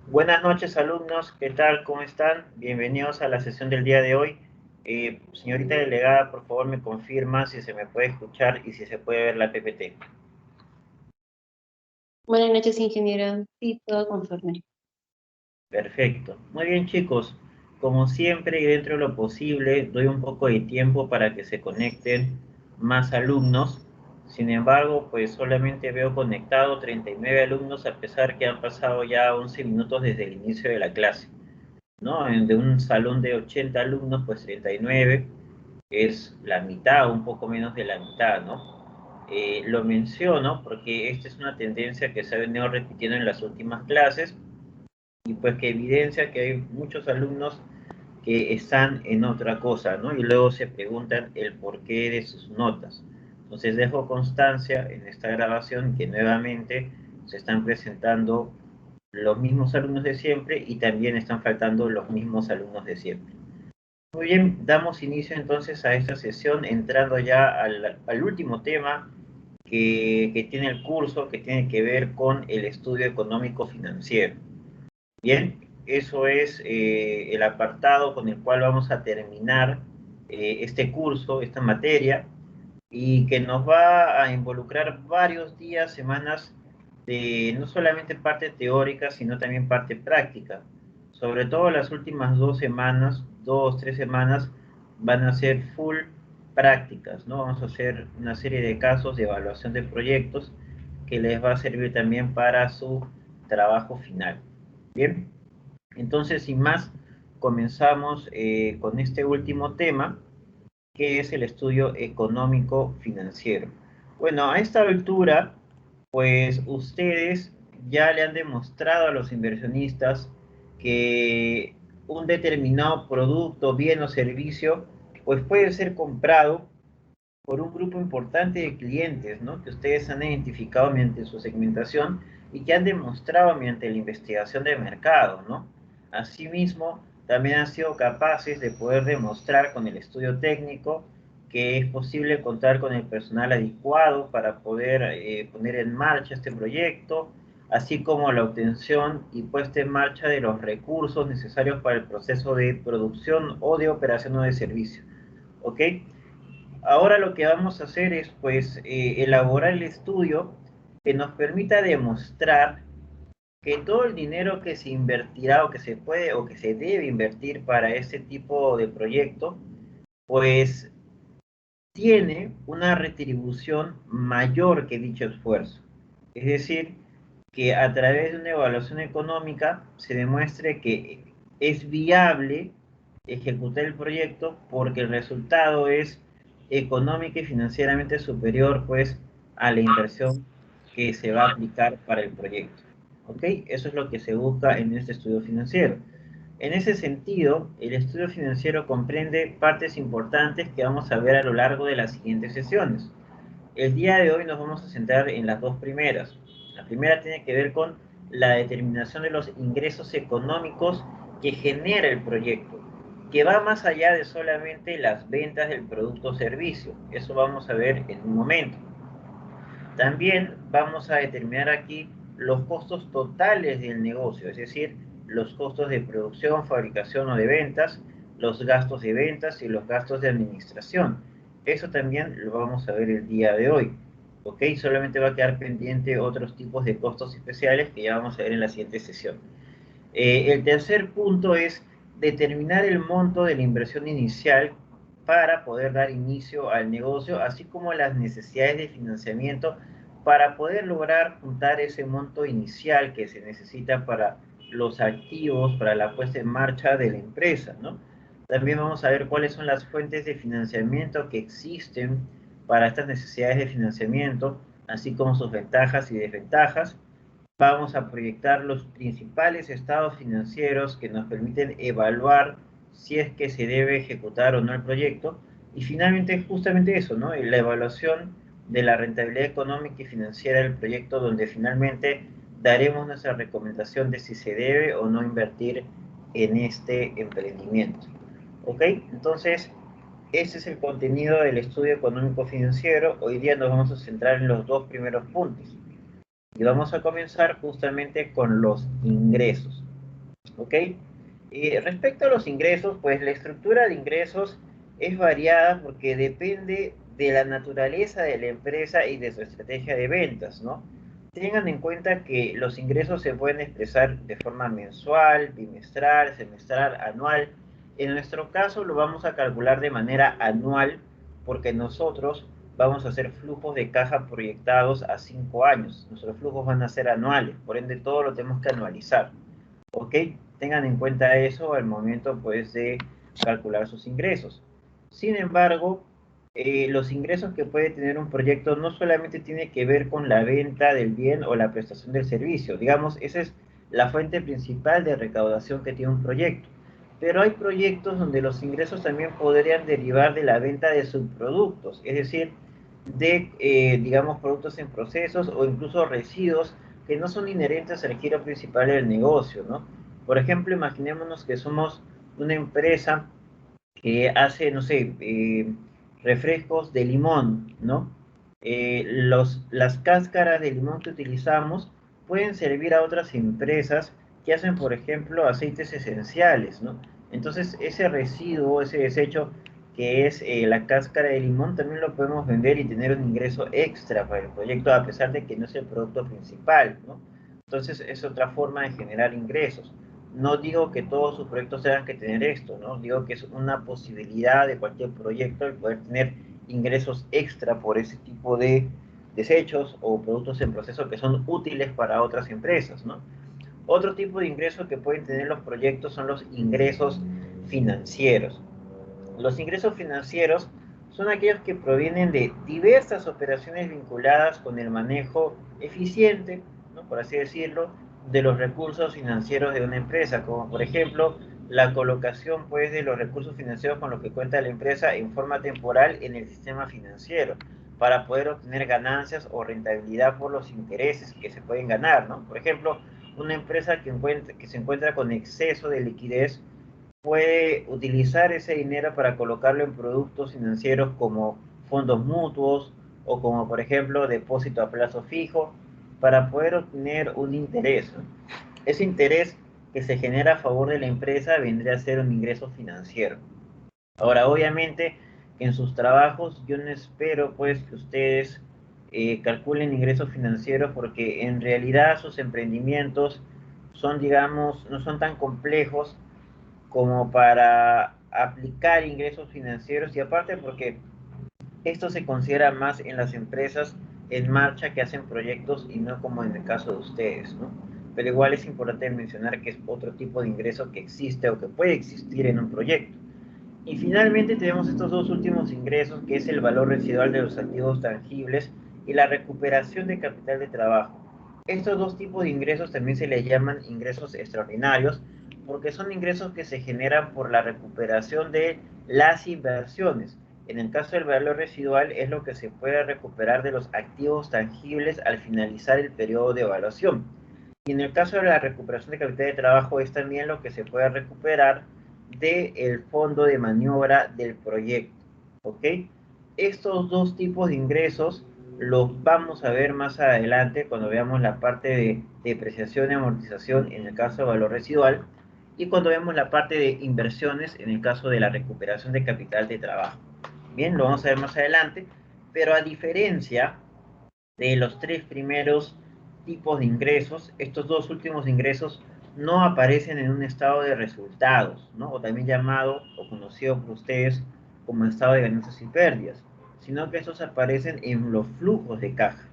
Buenas noches, alumnos. ¿Qué tal? ¿Cómo están? Bienvenidos a la sesión del día de hoy. Señorita delegada, por favor, me confirma si se me puede escuchar y si se puede ver la PPT. Buenas noches, ingeniera. Sí, todo conforme. Perfecto. Muy bien, chicos. Como siempre y dentro de lo posible, doy un poco de tiempo para que se conecten más alumnos. Sin embargo, pues solamente veo conectado 39 alumnos a pesar que han pasado ya 11 minutos desde el inicio de la clase, ¿no? De un salón de 80 alumnos, pues 39 es la mitad, un poco menos de la mitad, ¿no? Lo menciono porque esta es una tendencia que se ha venido repitiendo en las últimas clases y pues que evidencia que hay muchos alumnos que están en otra cosa, ¿no? Y luego se preguntan el porqué de sus notas. Entonces dejo constancia en esta grabación que nuevamente se están presentando los mismos alumnos de siempre y también están faltando los mismos alumnos de siempre. Muy bien, damos inicio entonces a esta sesión entrando ya al último tema que tiene el curso, que tiene que ver con el estudio económico financiero. Bien, eso es el apartado con el cual vamos a terminar este curso, esta materia, y que nos va a involucrar varios días, semanas de no solamente parte teórica, sino también parte práctica. Sobre todo las últimas 2 semanas, 3 semanas, van a ser full prácticas, ¿no? Vamos a hacer una serie de casos de evaluación de proyectos que les va a servir también para su trabajo final. Bien, entonces sin más, comenzamos con este último tema, que es el estudio económico financiero. Bueno, a esta altura, pues ustedes ya le han demostrado a los inversionistas que un determinado producto, bien o servicio, pues puede ser comprado por un grupo importante de clientes, ¿no? Que ustedes han identificado mediante su segmentación y que han demostrado mediante la investigación de mercado, ¿no? Asimismo, también han sido capaces de poder demostrar con el estudio técnico que es posible contar con el personal adecuado para poder poner en marcha este proyecto, así como la obtención y puesta en marcha de los recursos necesarios para el proceso de producción o de operación o de servicio. ¿Ok? Ahora lo que vamos a hacer es pues elaborar el estudio que nos permita demostrar que todo el dinero que se invertirá o que se puede o que se debe invertir para este tipo de proyecto, pues tiene una retribución mayor que dicho esfuerzo. Es decir, que a través de una evaluación económica se demuestre que es viable ejecutar el proyecto porque el resultado es económica y financieramente superior pues a la inversión que se va a aplicar para el proyecto. ¿Ok? Eso es lo que se busca en este estudio financiero. En ese sentido, el estudio financiero comprende partes importantes que vamos a ver a lo largo de las siguientes sesiones. El día de hoy nos vamos a centrar en las dos primeras. La primera tiene que ver con la determinación de los ingresos económicos que genera el proyecto, que va más allá de solamente las ventas del producto o servicio. Eso vamos a ver en un momento. También vamos a determinar aquí los costos totales del negocio, es decir, los costos de producción, fabricación o de ventas, los gastos de ventas y los gastos de administración. Eso también lo vamos a ver el día de hoy. ¿Ok? Solamente va a quedar pendiente otros tipos de costos especiales que ya vamos a ver en la siguiente sesión. El tercer punto es determinar el monto de la inversión inicial para poder dar inicio al negocio, así como las necesidades de financiamiento para poder lograr juntar ese monto inicial que se necesita para los activos, para la puesta en marcha de la empresa, ¿no? También vamos a ver cuáles son las fuentes de financiamiento que existen para estas necesidades de financiamiento, así como sus ventajas y desventajas. Vamos a proyectar los principales estados financieros que nos permiten evaluar si es que se debe ejecutar o no el proyecto. Y finalmente, justamente eso, ¿no? La evaluación de la rentabilidad económica y financiera del proyecto, donde finalmente daremos nuestra recomendación de si se debe o no invertir en este emprendimiento. ¿Ok? Entonces, ese es el contenido del estudio económico financiero. Hoy día nos vamos a centrar en los dos primeros puntos. Y vamos a comenzar justamente con los ingresos. ¿ok? Respecto a los ingresos, pues la estructura de ingresos es variada porque depende de la naturaleza de la empresa y de su estrategia de ventas, ¿no? Tengan en cuenta que los ingresos se pueden expresar de forma mensual, bimestral, semestral, anual. En nuestro caso lo vamos a calcular de manera anual porque nosotros vamos a hacer flujos de caja proyectados a 5 años. Nuestros flujos van a ser anuales, por ende todo lo tenemos que anualizar. ¿Ok? Tengan en cuenta eso al momento pues de calcular sus ingresos. Sin embargo, los ingresos que puede tener un proyecto no solamente tiene que ver con la venta del bien o la prestación del servicio. Digamos, esa es la fuente principal de recaudación que tiene un proyecto. Pero hay proyectos donde los ingresos también podrían derivar de la venta de subproductos, es decir, de, digamos, productos en procesos o incluso residuos que no son inherentes al giro principal del negocio, ¿no? Por ejemplo, imaginémonos que somos una empresa que hace, no sé, refrescos de limón, ¿no? Las cáscaras de limón que utilizamos pueden servir a otras empresas que hacen, por ejemplo, aceites esenciales, ¿no? Entonces, ese residuo, ese desecho que es la cáscara de limón, también lo podemos vender y tener un ingreso extra para el proyecto, a pesar de que no es el producto principal, ¿no? Entonces, es otra forma de generar ingresos. No digo que todos sus proyectos tengan que tener esto, ¿no? Digo que es una posibilidad de cualquier proyecto el poder tener ingresos extra por ese tipo de desechos o productos en proceso que son útiles para otras empresas, ¿no? Otro tipo de ingresos que pueden tener los proyectos son los ingresos financieros. Los ingresos financieros son aquellos que provienen de diversas operaciones vinculadas con el manejo eficiente, ¿no? Por así decirlo, de los recursos financieros de una empresa, como por ejemplo la colocación pues, de los recursos financieros con los que cuenta la empresa en forma temporal en el sistema financiero, para poder obtener ganancias o rentabilidad por los intereses que se pueden ganar, ¿no? Por ejemplo, una empresa que se encuentra con exceso de liquidez puede utilizar ese dinero para colocarlo en productos financieros como fondos mutuos o como por ejemplo depósito a plazo fijo para poder obtener un interés. Ese interés que se genera a favor de la empresa vendría a ser un ingreso financiero. Ahora, obviamente, en sus trabajos yo no espero pues que ustedes calculen ingresos financieros porque en realidad sus emprendimientos son, digamos, no son tan complejos como para aplicar ingresos financieros y aparte porque esto se considera más en las empresas en marcha que hacen proyectos y no como en el caso de ustedes, ¿no? Pero igual es importante mencionar que es otro tipo de ingreso que existe o que puede existir en un proyecto. Y finalmente tenemos estos dos últimos ingresos, que es el valor residual de los activos tangibles y la recuperación de capital de trabajo. Estos dos tipos de ingresos también se les llaman ingresos extraordinarios, porque son ingresos que se generan por la recuperación de las inversiones. En el caso del valor residual es lo que se puede recuperar de los activos tangibles al finalizar el periodo de evaluación. Y en el caso de la recuperación de capital de trabajo es también lo que se puede recuperar del fondo de maniobra del proyecto. ¿Ok? Estos dos tipos de ingresos los vamos a ver más adelante cuando veamos la parte de depreciación y amortización en el caso de valor residual y cuando vemos la parte de inversiones en el caso de la recuperación de capital de trabajo. Bien, lo vamos a ver más adelante, pero a diferencia de los tres primeros tipos de ingresos, estos dos últimos ingresos no aparecen en un estado de resultados, ¿no? O también llamado o conocido por ustedes como estado de ganancias y pérdidas, sino que estos aparecen en los flujos de caja,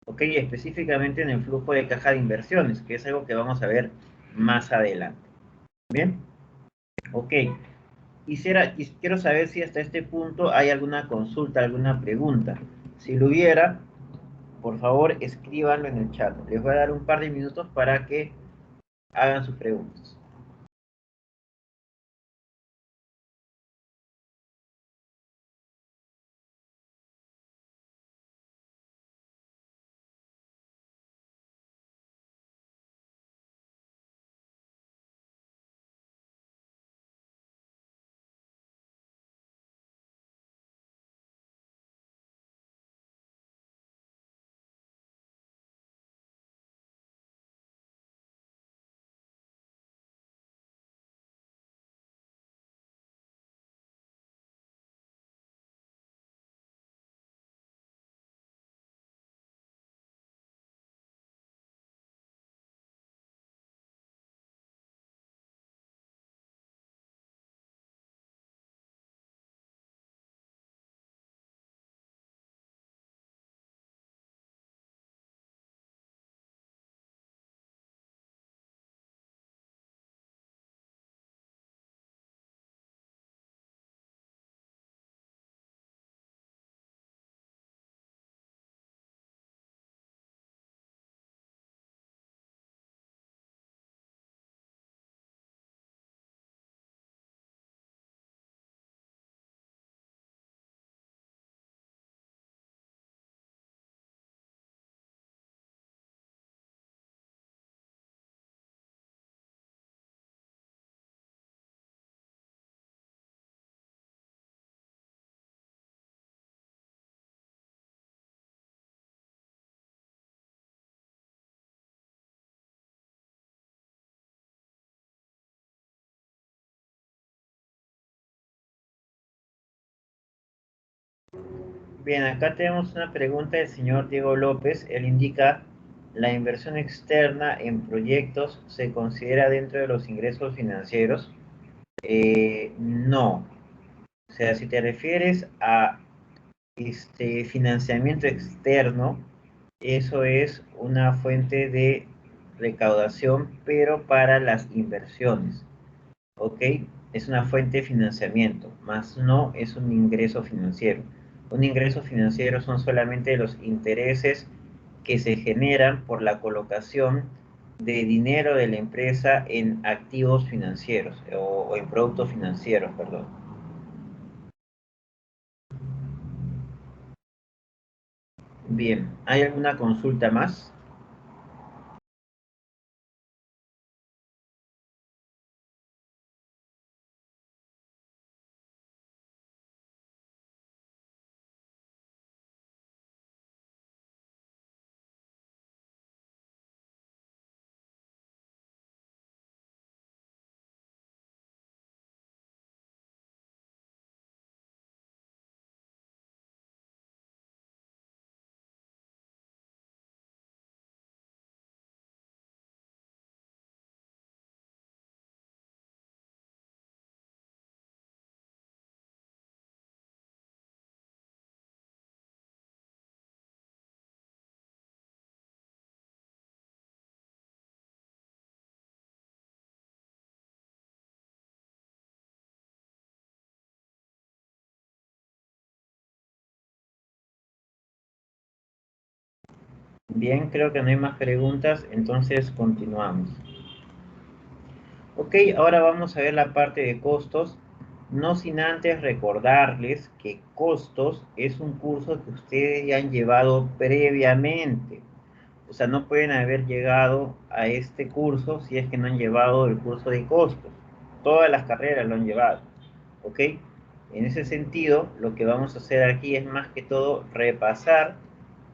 ¿ok? Específicamente en el flujo de caja de inversiones, que es algo que vamos a ver más adelante. Bien, ok. Quiero saber si hasta este punto hay alguna consulta, alguna pregunta. Si lo hubiera, por favor, escríbanlo en el chat. Les voy a dar un par de minutos para que hagan sus preguntas. Bien, acá tenemos una pregunta del señor Diego López. Él indica, ¿la inversión externa en proyectos se considera dentro de los ingresos financieros? No. O sea, si te refieres a este financiamiento externo, eso es una fuente de recaudación, pero para las inversiones, ¿ok? Es una fuente de financiamiento, más no es un ingreso financiero. Un ingreso financiero son solamente los intereses que se generan por la colocación de dinero de la empresa en activos financieros o en productos financieros, perdón. Bien, ¿hay alguna consulta más? Bien, creo que no hay más preguntas, entonces continuamos. Ok, ahora vamos a ver la parte de costos, no sin antes recordarles que costos es un curso que ustedes ya han llevado previamente. O sea, no pueden haber llegado a este curso si es que no han llevado el curso de costos. Todas las carreras lo han llevado. ¿Ok? En ese sentido, lo que vamos a hacer aquí es más que todo repasar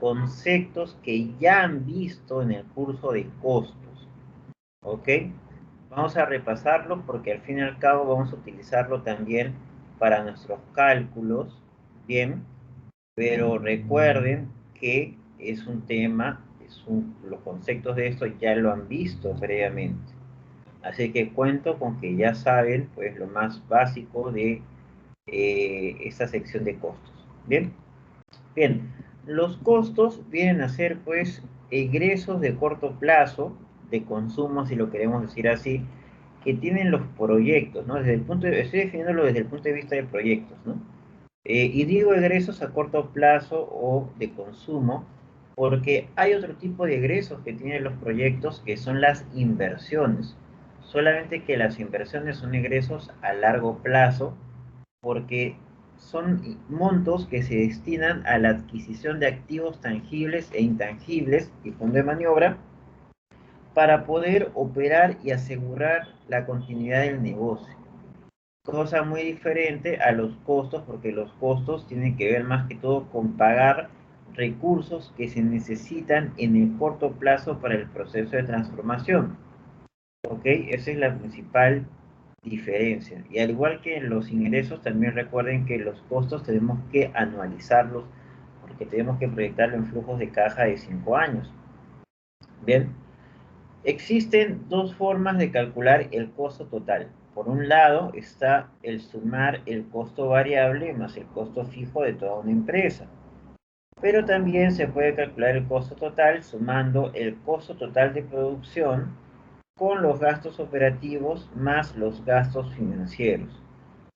conceptos que ya han visto en el curso de costos. ¿Ok? Vamos a repasarlo porque al fin y al cabo vamos a utilizarlo también para nuestros cálculos. Bien, pero recuerden que es un tema, los conceptos de esto ya lo han visto previamente. Así que cuento con que ya saben pues lo más básico de esta sección de costos. Bien, bien, los costos vienen a ser pues egresos de corto plazo de consumo, si lo queremos decir así, que tienen los proyectos, ¿no? Estoy definiéndolo desde el punto de vista de proyectos, ¿no? Y digo egresos a corto plazo o de consumo, porque hay otro tipo de egresos que tienen los proyectos que son las inversiones. Solamente que las inversiones son egresos a largo plazo porque son montos que se destinan a la adquisición de activos tangibles e intangibles y fondo de maniobra para poder operar y asegurar la continuidad del negocio. Cosa muy diferente a los costos, porque los costos tienen que ver más que todo con pagar recursos que se necesitan en el corto plazo para el proceso de transformación. ¿Ok? Esa es la principal diferencia. Y al igual que en los ingresos, también recuerden que los costos tenemos que anualizarlos, porque tenemos que proyectarlo en flujos de caja de 5 años. Bien, existen dos formas de calcular el costo total. Por un lado está el sumar el costo variable más el costo fijo de toda una empresa. Pero también se puede calcular el costo total sumando el costo total de producción con los gastos operativos más los gastos financieros.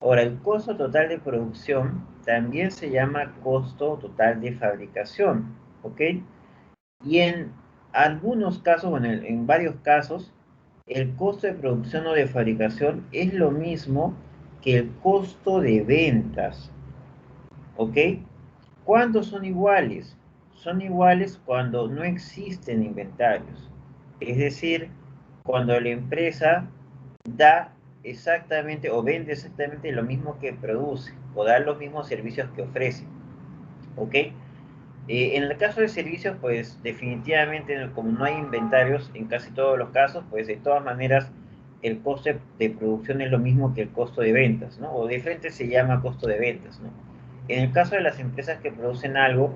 Ahora, el costo total de producción también se llama costo total de fabricación, ¿ok? Y en algunos casos, bueno, en varios casos, el costo de producción o de fabricación es lo mismo que el costo de ventas, ¿ok? ¿Cuándo son iguales? Son iguales cuando no existen inventarios. Es decir, cuando la empresa da exactamente o vende exactamente lo mismo que produce o da los mismos servicios que ofrece. ¿Ok? En el caso de servicios, pues definitivamente como no hay inventarios en casi todos los casos, pues de todas maneras el coste de producción es lo mismo que el costo de ventas, ¿no? O de frente se llama costo de ventas, ¿no? En el caso de las empresas que producen algo,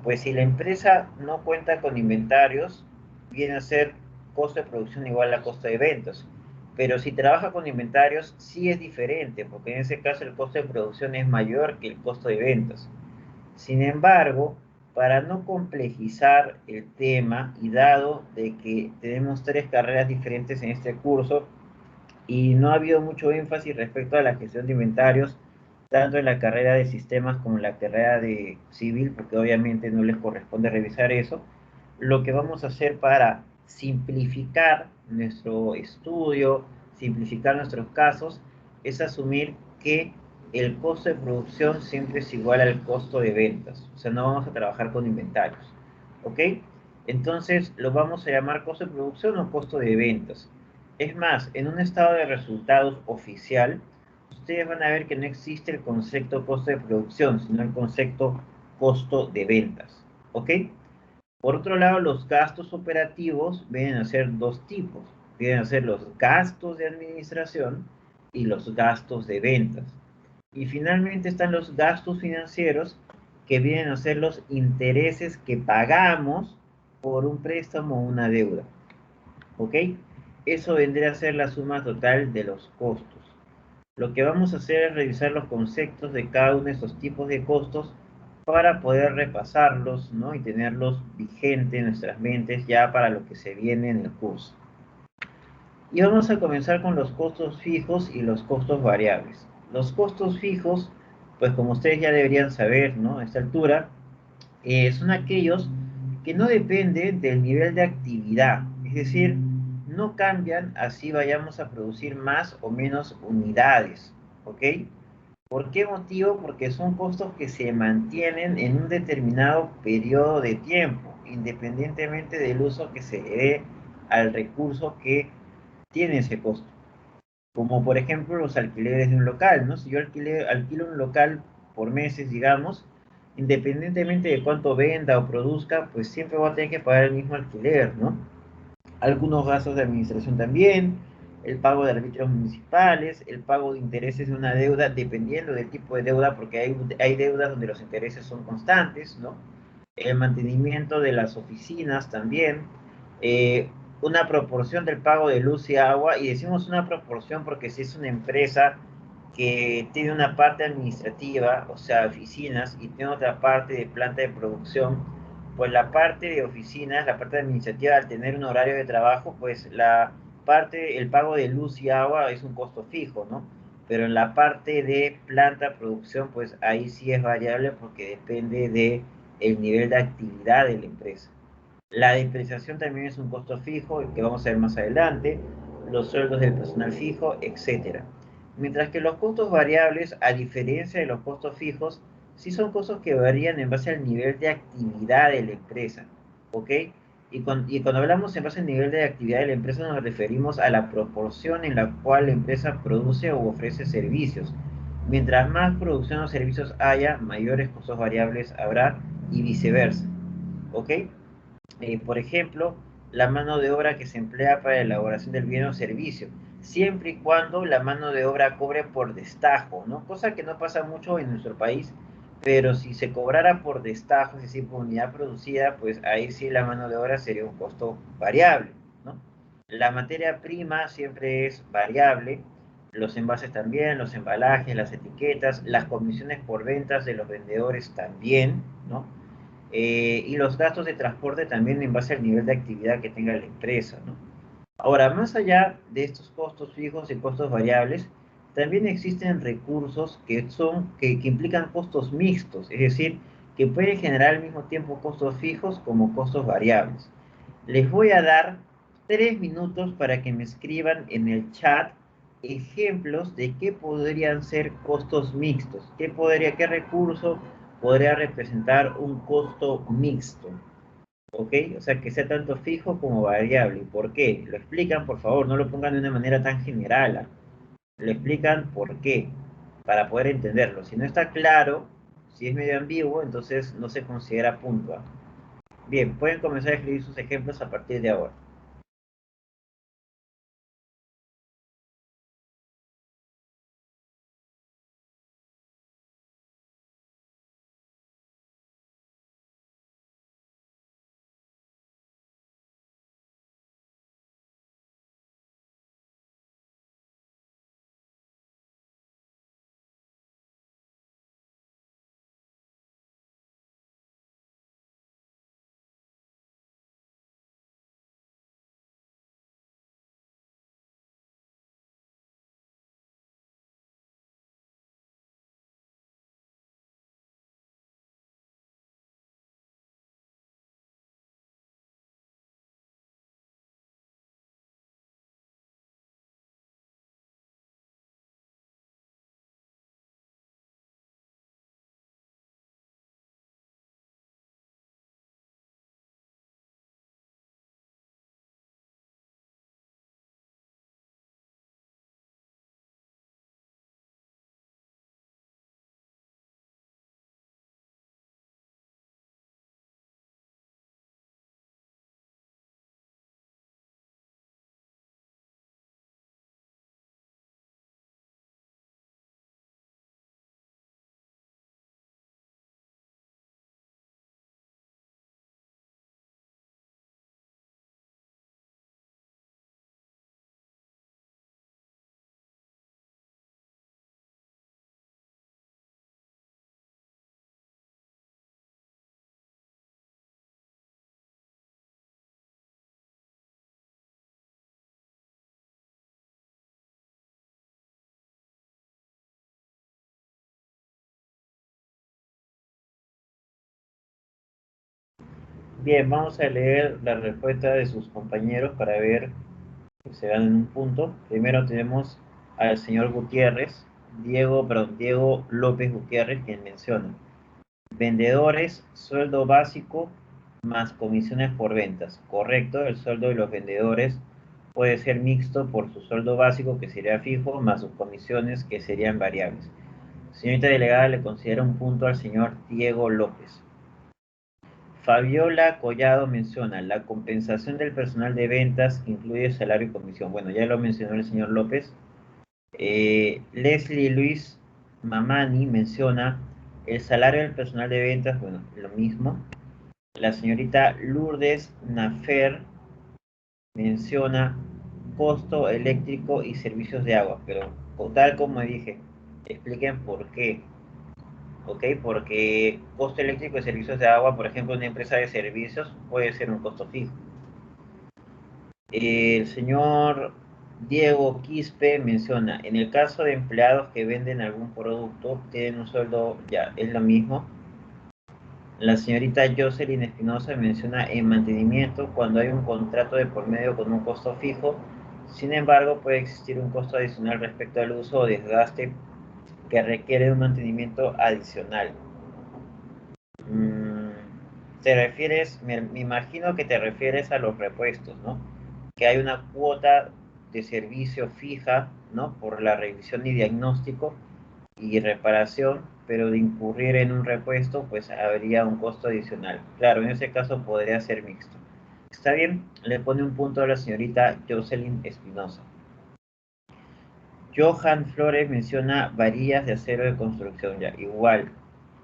pues si la empresa no cuenta con inventarios, viene a ser costo de producción igual a costo de ventas. Pero si trabaja con inventarios, sí es diferente, porque en ese caso el costo de producción es mayor que el costo de ventas. Sin embargo, para no complejizar el tema y dado de que tenemos tres carreras diferentes en este curso y no ha habido mucho énfasis respecto a la gestión de inventarios, tanto en la carrera de sistemas como en la carrera de civil, porque obviamente no les corresponde revisar eso, lo que vamos a hacer para simplificar nuestro estudio, simplificar nuestros casos, es asumir que el costo de producción siempre es igual al costo de ventas. O sea, no vamos a trabajar con inventarios. ¿Ok? Entonces, lo vamos a llamar costo de producción o costo de ventas. Es más, en un estado de resultados oficial, ustedes van a ver que no existe el concepto costo de producción, sino el concepto costo de ventas. ¿Ok? Por otro lado, los gastos operativos vienen a ser dos tipos. Vienen a ser los gastos de administración y los gastos de ventas. Y finalmente están los gastos financieros, que vienen a ser los intereses que pagamos por un préstamo o una deuda. ¿Ok? Eso vendría a ser la suma total de los costos. Lo que vamos a hacer es revisar los conceptos de cada uno de estos tipos de costos para poder repasarlos, ¿no? Y tenerlos vigentes en nuestras mentes ya para lo que se viene en el curso. Y vamos a comenzar con los costos fijos y los costos variables. Los costos fijos, pues como ustedes ya deberían saber, ¿no? A esta altura, son aquellos que no dependen del nivel de actividad, es decir, no cambian así vayamos a producir más o menos unidades, ¿ok? ¿Por qué motivo? Porque son costos que se mantienen en un determinado periodo de tiempo, independientemente del uso que se le dé al recurso que tiene ese costo. Como por ejemplo los alquileres de un local, ¿no? Si yo alquilo un local por meses, digamos, independientemente de cuánto venda o produzca, pues siempre voy a tener que pagar el mismo alquiler, ¿no? Algunos gastos de administración también, el pago de arbitrios municipales, el pago de intereses de una deuda, dependiendo del tipo de deuda, porque hay deudas donde los intereses son constantes, ¿no? El mantenimiento de las oficinas también, eh, una proporción del pago de luz y agua, y decimos una proporción porque si es una empresa que tiene una parte administrativa, o sea, oficinas, y tiene otra parte de planta de producción, pues la parte de oficinas, la parte administrativa, al tener un horario de trabajo, pues la parte, el pago de luz y agua es un costo fijo, ¿no? Pero en la parte de planta, producción, pues ahí sí es variable porque depende de el nivel de actividad de la empresa. La depreciación también es un costo fijo que vamos a ver más adelante, los sueldos del personal fijo, etcétera. Mientras que los costos variables, a diferencia de los costos fijos, sí son costos que varían en base al nivel de actividad de la empresa, ¿ok? Y cuando hablamos en base al nivel de actividad de la empresa nos referimos a la proporción en la cual la empresa produce o ofrece servicios. Mientras más producción o servicios haya, mayores costos variables habrá y viceversa, ¿ok? Por ejemplo, la mano de obra que se emplea para la elaboración del bien o servicio, siempre y cuando la mano de obra cobre por destajo, ¿no? Cosa que no pasa mucho en nuestro país, pero si se cobrara por destajo, es decir, por unidad producida, pues ahí sí la mano de obra sería un costo variable, ¿no? La materia prima siempre es variable, los envases también, los embalajes, las etiquetas, las comisiones por ventas de los vendedores también, ¿no? Y los gastos de transporte también en base al nivel de actividad que tenga la empresa, ¿no? Ahora, más allá de estos costos fijos y costos variables, también existen recursos que implican costos mixtos, es decir, que pueden generar al mismo tiempo costos fijos como costos variables. Les voy a dar 3 minutos para que me escriban en el chat ejemplos de qué podrían ser costos mixtos, qué recurso podría representar un costo mixto, ¿ok? O sea, que sea tanto fijo como variable. ¿Por qué? Lo explican, por favor, no lo pongan de una manera tan general. Lo explican por qué, para poder entenderlo. Si no está claro, si es medio ambiguo, entonces no se considera punto. Bien, pueden comenzar a escribir sus ejemplos a partir de ahora. Bien, vamos a leer la respuesta de sus compañeros para ver que se dan en un punto. Primero tenemos al señor Gutiérrez, Diego López Gutiérrez, quien menciona vendedores, sueldo básico más comisiones por ventas. Correcto, el sueldo de los vendedores puede ser mixto por su sueldo básico, que sería fijo, más sus comisiones, que serían variables. Señorita delegada, le considera un punto al señor Diego López. Fabiola Collado menciona, la compensación del personal de ventas incluye salario y comisión. Bueno, ya lo mencionó el señor López. Leslie Luis Mamani menciona, el salario del personal de ventas, bueno, lo mismo. La señorita Lourdes Nafer menciona costo eléctrico y servicios de agua, pero tal como dije, expliquen por qué. ¿Ok? Porque costo eléctrico y servicios de agua, por ejemplo, una empresa de servicios puede ser un costo fijo. El señor Diego Quispe menciona, en el caso de empleados que venden algún producto, tienen un sueldo, ya, es lo mismo. La señorita Jocelyn Espinosa menciona en mantenimiento cuando hay un contrato de por medio con un costo fijo, sin embargo puede existir un costo adicional respecto al uso o desgaste que requiere un mantenimiento adicional. Te refieres, me imagino que te refieres a los repuestos, ¿no? Que hay una cuota de servicio fija, ¿no? Por la revisión y diagnóstico y reparación, pero de incurrir en un repuesto, pues habría un costo adicional. Claro, en ese caso podría ser mixto. Está bien, le pone un punto a la señorita Jocelyn Espinosa. Johan Flores menciona varillas de acero de construcción, ya, igual,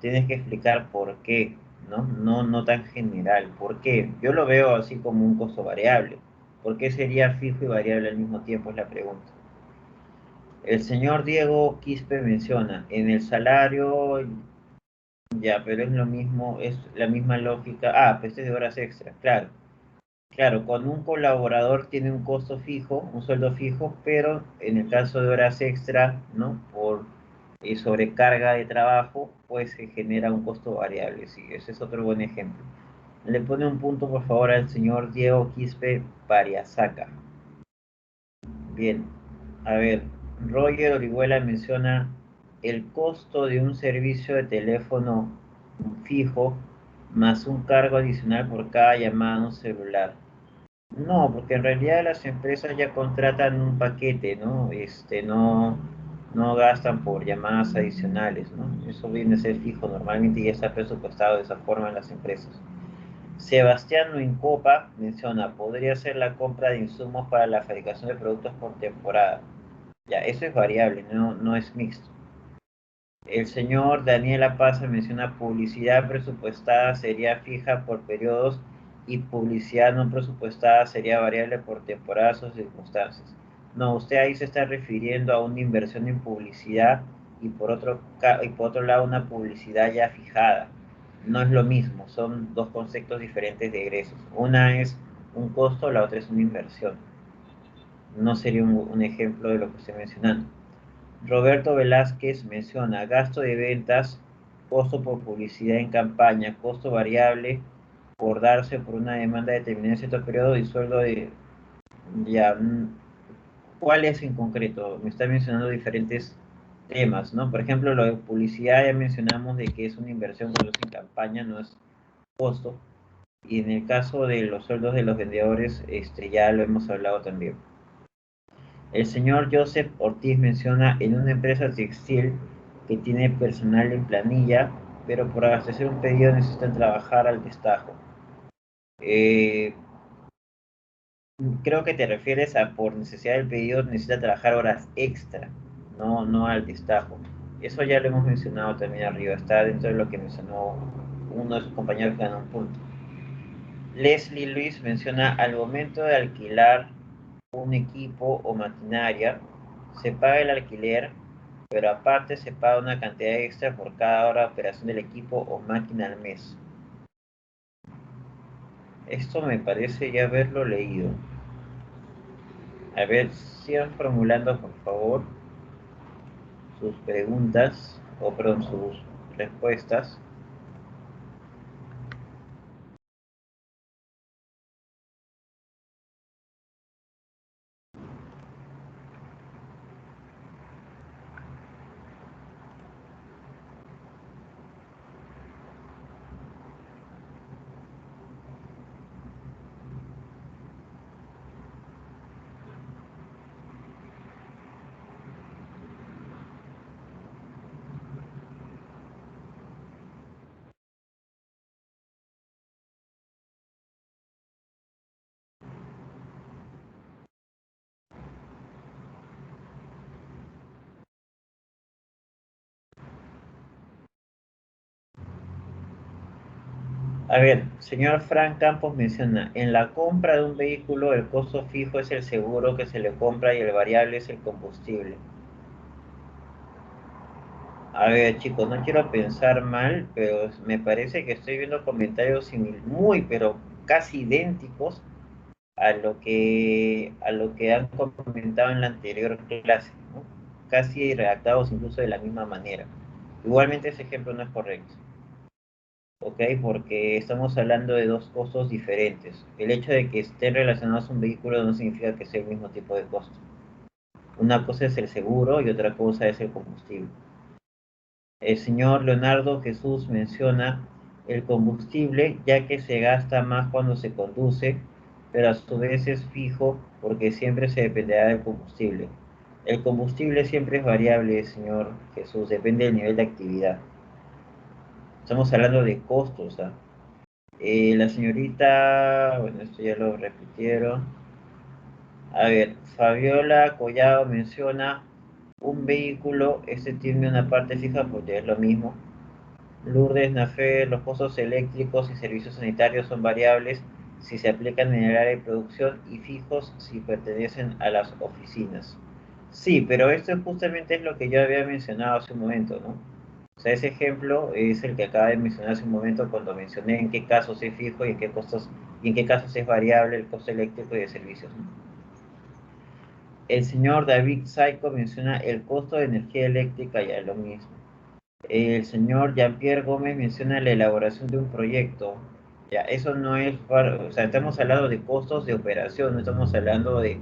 tienes que explicar por qué, ¿no? No tan general, ¿por qué? Yo lo veo así como un costo variable. ¿Por qué sería fijo y variable al mismo tiempo? Es la pregunta. El señor Diego Quispe menciona, en el salario, ya, pero es lo mismo, es la misma lógica. Ah, pues este es de horas extra, claro. Claro, cuando un colaborador tiene un costo fijo, un sueldo fijo, pero en el caso de horas extra, ¿no? Por sobrecarga de trabajo, pues se genera un costo variable. Sí, ese es otro buen ejemplo. Le pone un punto, por favor, al señor Diego Quispe Pariasaca. Bien, a ver, Roger Orihuela menciona el costo de un servicio de teléfono fijo más un cargo adicional por cada llamada a un celular. No, porque en realidad las empresas ya contratan un paquete, ¿no? No gastan por llamadas adicionales, ¿no? Eso viene a ser fijo normalmente y ya está presupuestado de esa forma en las empresas. Sebastián Nuincopa menciona, podría ser la compra de insumos para la fabricación de productos por temporada. Ya, eso es variable, no es mixto. El señor Daniela Paz menciona publicidad presupuestada sería fija por periodos y publicidad no presupuestada sería variable por temporadas o circunstancias. No, usted ahí se está refiriendo a una inversión en publicidad y y por otro lado una publicidad ya fijada. No es lo mismo, son dos conceptos diferentes de egresos. Una es un costo, la otra es una inversión. No sería un ejemplo de lo que estoy mencionando. Roberto Velázquez menciona gasto de ventas, costo por publicidad en campaña, costo variable por darse por una demanda determinada en cierto periodo y sueldo de... Ya, ¿cuál es en concreto? Me está mencionando diferentes temas, ¿no? Por ejemplo, lo de publicidad ya mencionamos de que es una inversión cuando es en campaña, no es costo. Y en el caso de los sueldos de los vendedores, ya lo hemos hablado también. El señor Joseph Ortiz menciona en una empresa textil que tiene personal en planilla, pero por hacer un pedido necesitan trabajar al destajo. Eh, Creo que te refieres a por necesidad del pedido necesita trabajar horas extra, no al destajo. Eso ya lo hemos mencionado también arriba, está dentro de lo que mencionó uno de sus compañeros que ganó un punto. Leslie Luis menciona al momento de alquilar un equipo o maquinaria, se paga el alquiler, pero aparte se paga una cantidad extra por cada hora de operación del equipo o máquina al mes. Esto me parece ya haberlo leído. A ver, sigan formulando por favor sus preguntas, o perdón, sus respuestas. A ver, señor Frank Campos menciona, en la compra de un vehículo el costo fijo es el seguro que se le compra y el variable es el combustible. A ver, chicos, no quiero pensar mal, pero me parece que estoy viendo comentarios muy, pero casi idénticos a lo que han comentado en la anterior clase, ¿no? Casi redactados incluso de la misma manera. Igualmente ese ejemplo no es correcto, ¿ok? Porque estamos hablando de dos costos diferentes. El hecho de que estén relacionados a un vehículo no significa que sea el mismo tipo de costo. Una cosa es el seguro y otra cosa es el combustible. El señor Leonardo Jesús menciona el combustible, ya que se gasta más cuando se conduce, pero a su vez es fijo porque siempre se dependerá del combustible. El combustible siempre es variable, señor Jesús, depende del nivel de actividad. Estamos hablando de costos, ¿ah? La señorita, bueno, esto ya lo repitieron. A ver, Fabiola Collado menciona un vehículo, este tiene una parte fija porque es lo mismo. Lourdes Nafe, los costos eléctricos y servicios sanitarios son variables si se aplican en el área de producción y fijos si pertenecen a las oficinas. Sí, pero esto justamente es lo que yo había mencionado hace un momento, ¿no? O sea, ese ejemplo es el que acaba de mencionar hace un momento cuando mencioné en qué casos es fijo y en qué casos es variable el costo eléctrico y de servicios, ¿no? El señor David Saico menciona el costo de energía eléctrica, ya es lo mismo. El señor Jean-Pierre Gómez menciona la elaboración de un proyecto. Ya, eso no es, o sea, estamos hablando de costos de operación, no estamos hablando de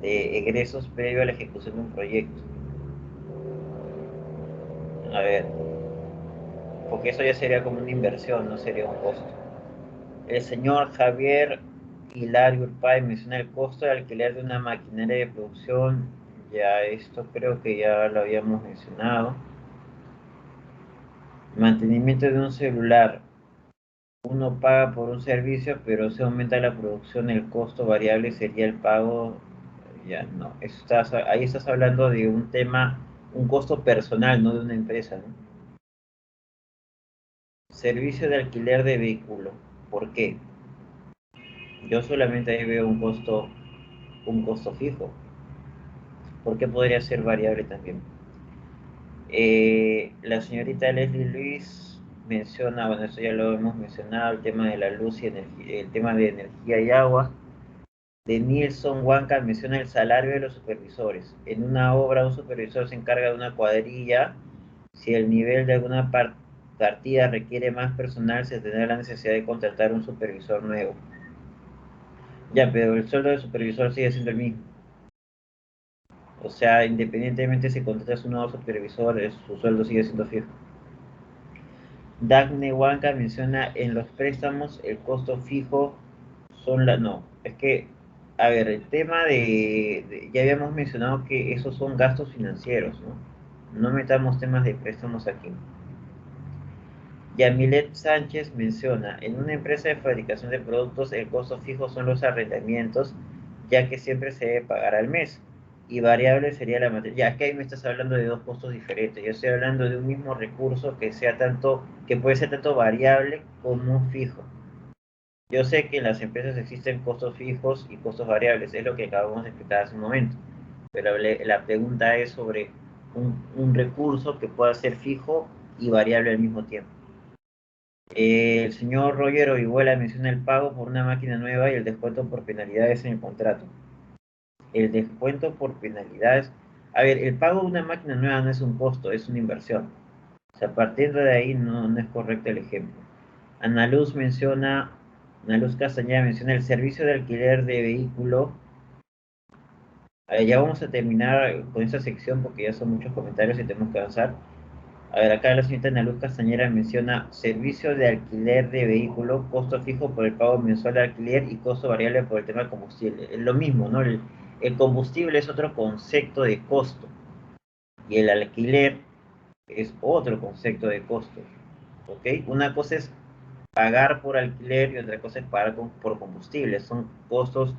egresos previo a la ejecución de un proyecto. A ver, porque eso ya sería como una inversión, no sería un costo. El señor Javier Hilario Urpay menciona el costo de alquiler de una maquinaria de producción. Ya esto creo que ya lo habíamos mencionado. Mantenimiento de un celular. Uno paga por un servicio, pero si aumenta la producción, el costo variable sería el pago. Ya no, ahí estás hablando de un tema, un costo personal, no de una empresa, ¿no? Servicio de alquiler de vehículo. ¿Por qué? Yo solamente ahí veo un costo fijo. ¿Por qué podría ser variable también? La señorita Leslie Luis menciona, bueno, eso ya lo hemos mencionado, el tema de la luz y energía, el tema de energía y agua. De Nilson Huanca menciona el salario de los supervisores. En una obra, un supervisor se encarga de una cuadrilla. Si el nivel de alguna partida requiere más personal, se tendrá la necesidad de contratar un supervisor nuevo. Ya, pero el sueldo del supervisor sigue siendo el mismo. O sea, independientemente si contratas un nuevo supervisor, su sueldo sigue siendo fijo. Daphne Huanca menciona en los préstamos el costo fijo son la... No, es que, a ver, el tema ya habíamos mencionado que esos son gastos financieros, ¿no? No metamos temas de préstamos aquí. Yamilet Sánchez menciona, en una empresa de fabricación de productos el costo fijo son los arrendamientos, ya que siempre se debe pagar al mes. Y variable sería la materia. Ya que ahí me estás hablando de dos costos diferentes. Yo estoy hablando de un mismo recurso que puede ser tanto variable como fijo. Yo sé que en las empresas existen costos fijos y costos variables, es lo que acabamos de explicar hace un momento. Pero la pregunta es sobre un recurso que pueda ser fijo y variable al mismo tiempo. El señor Roger Orihuela menciona el pago por una máquina nueva y el descuento por penalidades en el contrato. El descuento por penalidades. A ver, el pago de una máquina nueva no es un costo, es una inversión. O sea, partiendo de ahí no es correcto el ejemplo. Ana Luz Castañeda menciona el servicio de alquiler de vehículo. Ya vamos a terminar con esta sección porque ya son muchos comentarios y tenemos que avanzar. A ver, acá la señorita Ana Luz Castañeda menciona servicio de alquiler de vehículo, costo fijo por el pago mensual de alquiler y costo variable por el tema del combustible. Es lo mismo, ¿no? El combustible es otro concepto de costo y el alquiler es otro concepto de costo. ¿Ok? Una cosa es pagar por alquiler y otra cosa es pagar por combustible. Son costos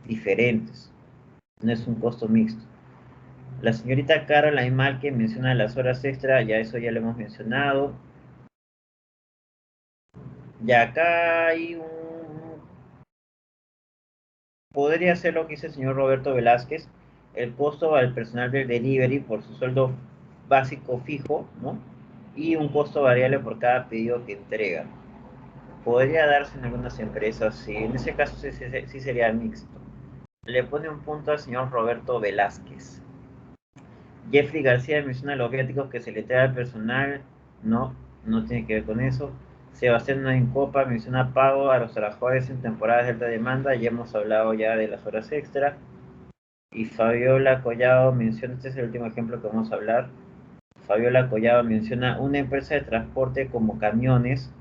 diferentes. No es un costo mixto. La señorita Caroline Malque menciona las horas extra, ya eso ya lo hemos mencionado. Y acá hay podría ser lo que dice el señor Roberto Velázquez, el costo al personal del delivery por su sueldo básico fijo, ¿no? Y un costo variable por cada pedido que entrega. Podría darse en algunas empresas, sí, en ese caso sí sería mixto. Le pone un punto al señor Roberto Velázquez. Jeffrey García menciona los viáticos que se le trae al personal. No, no tiene que ver con eso. Sebastián en Copa menciona pago a los trabajadores en temporadas de alta demanda. Ya hemos hablado ya de las horas extra. Y Fabiola Collado menciona, este es el último ejemplo que vamos a hablar. Fabiola Collado menciona una empresa de transporte como camiones,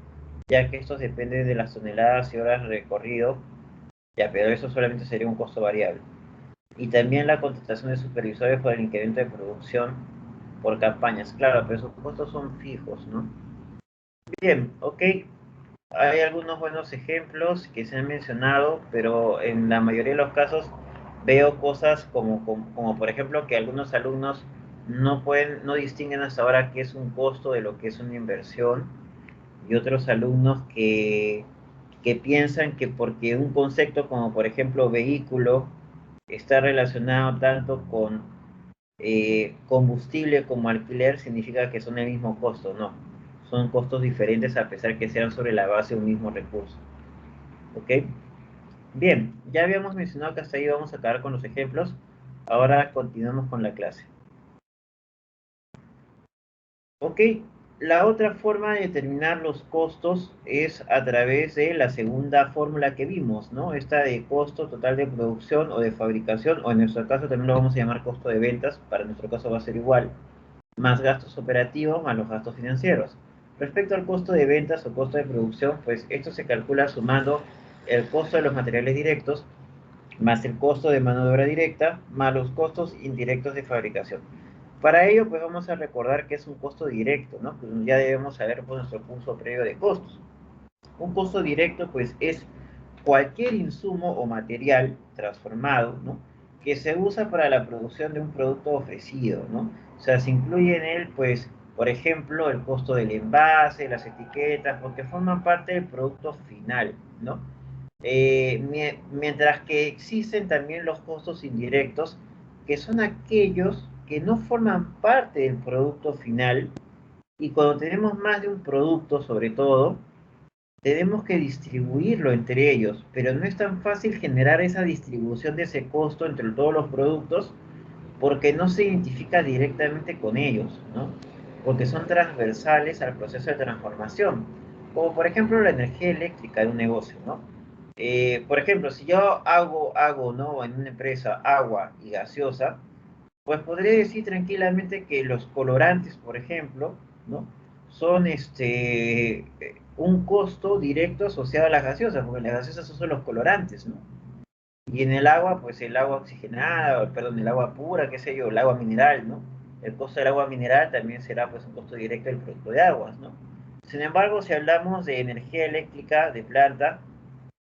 ya que estos dependen de las toneladas y horas recorrido. Ya, pero eso solamente sería un costo variable. Y también la contratación de supervisores por el incremento de producción por campañas. Claro, pero esos costos son fijos, ¿no? Bien, ok. Hay algunos buenos ejemplos que se han mencionado, pero en la mayoría de los casos veo cosas como por ejemplo que algunos alumnos no distinguen hasta ahora qué es un costo de lo que es una inversión, y otros alumnos que piensan que porque un concepto como por ejemplo vehículo está relacionado tanto con combustible como alquiler, significa que son el mismo costo. No, son costos diferentes a pesar que sean sobre la base de un mismo recurso. ¿Ok? Bien, ya habíamos mencionado que hasta ahí vamos a acabar con los ejemplos. Ahora continuamos con la clase. Ok, la otra forma de determinar los costos es a través de la segunda fórmula que vimos, ¿no? Esta de costo total de producción o de fabricación, o en nuestro caso también lo vamos a llamar costo de ventas, para nuestro caso va a ser igual, más gastos operativos más los gastos financieros. Respecto al costo de ventas o costo de producción, pues esto se calcula sumando el costo de los materiales directos más el costo de mano de obra directa, más los costos indirectos de fabricación. Para ello, pues vamos a recordar que es un costo directo, ¿no? Pues ya debemos saber pues, nuestro curso previo de costos. Un costo directo, pues, es cualquier insumo o material transformado, ¿no? Que se usa para la producción de un producto ofrecido, ¿no? O sea, se incluye en él, pues, por ejemplo, el costo del envase, las etiquetas, porque forman parte del producto final, ¿no? Mientras que existen también los costos indirectos, que son aquellos que no forman parte del producto final, y cuando tenemos más de un producto, sobre todo, tenemos que distribuirlo entre ellos, pero no es tan fácil generar esa distribución de ese costo entre todos los productos porque no se identifica directamente con ellos, ¿no? Porque son transversales al proceso de transformación, como por ejemplo la energía eléctrica de un negocio, ¿no? Por ejemplo, si yo hago, ¿no? En una empresa agua y gaseosa, pues podría decir tranquilamente que los colorantes, por ejemplo, ¿no? Son un costo directo asociado a las gaseosas, porque las gaseosas son los colorantes, ¿no? Y en el agua, pues el agua oxigenada, perdón, el agua pura, qué sé yo, el agua mineral, ¿no? El costo del agua mineral también será pues un costo directo del producto de aguas, ¿no? Sin embargo, si hablamos de energía eléctrica de planta,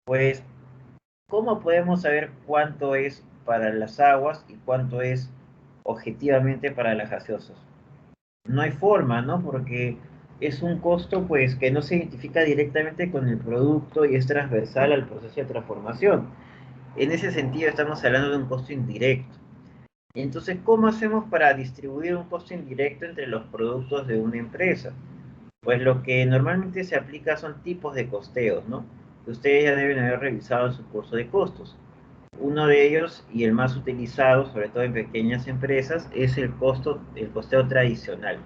pues, ¿cómo podemos saber cuánto es para las aguas y cuánto es objetivamente para las gaseosas? No hay forma, ¿no? Porque es un costo, pues, que no se identifica directamente con el producto y es transversal al proceso de transformación. En ese sentido estamos hablando de un costo indirecto. Entonces, ¿cómo hacemos para distribuir un costo indirecto entre los productos de una empresa? Pues lo que normalmente se aplica son tipos de costeos, ¿no? Que ustedes ya deben haber revisado en su curso de costos. Uno de ellos, y el más utilizado, sobre todo en pequeñas empresas, es el costeo tradicional.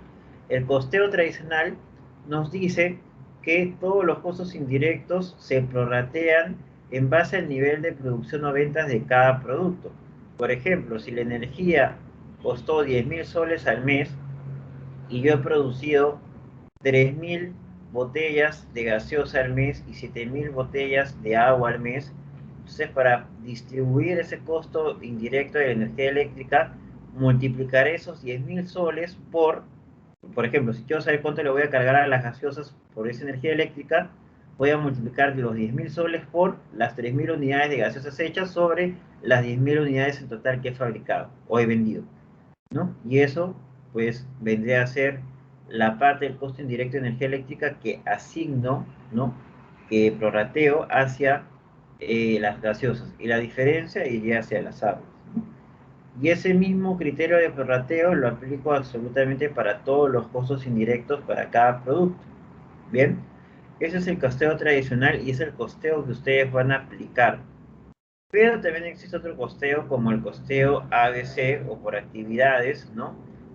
El costeo tradicional nos dice que todos los costos indirectos se prorratean en base al nivel de producción o ventas de cada producto. Por ejemplo, si la energía costó 10.000 soles al mes y yo he producido 3.000 botellas de gaseosa al mes y 7.000 botellas de agua al mes. Entonces, para distribuir ese costo indirecto de la energía eléctrica, multiplicaré esos 10.000 soles por ejemplo, si quiero saber cuánto le voy a cargar a las gaseosas por esa energía eléctrica, voy a multiplicar los 10.000 soles por las 3.000 unidades de gaseosas hechas sobre las 10.000 unidades en total que he fabricado o he vendido, ¿no? Y eso, pues, vendría a ser la parte del costo indirecto de energía eléctrica que asigno, ¿no? prorrateo hacia las gaseosas y la diferencia iría hacia las aguas. Y ese mismo criterio de prorrateo lo aplico absolutamente para todos los costos indirectos para cada producto. Bien, ese es el costeo tradicional y es el costeo que ustedes van a aplicar. Pero también existe otro costeo como el costeo ABC o por actividades, ¿no?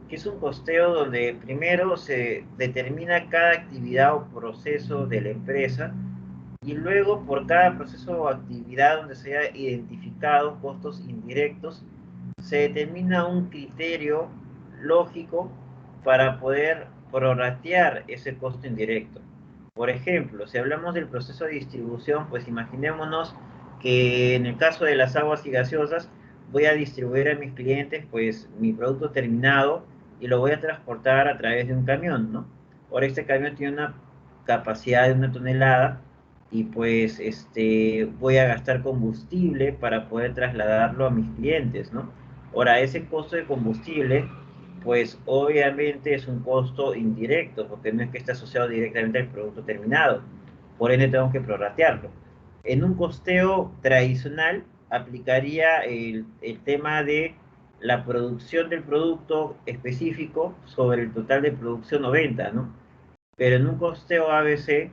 Que es un costeo donde primero se determina cada actividad o proceso de la empresa y luego por cada proceso o actividad donde se haya identificado costos indirectos, se determina un criterio lógico para poder prorratear ese costo indirecto. Por ejemplo, si hablamos del proceso de distribución, pues imaginémonos que en el caso de las aguas y gaseosas voy a distribuir a mis clientes pues mi producto terminado y lo voy a transportar a través de un camión, ¿no? Ahora este camión tiene una capacidad de 1 tonelada y pues voy a gastar combustible para poder trasladarlo a mis clientes, ¿no? Ahora, ese costo de combustible, pues obviamente es un costo indirecto, porque no es que esté asociado directamente al producto terminado. Por ende, tengo que prorratearlo. En un costeo tradicional, aplicaría el tema de la producción del producto específico sobre el total de producción o venta, ¿no? Pero en un costeo ABC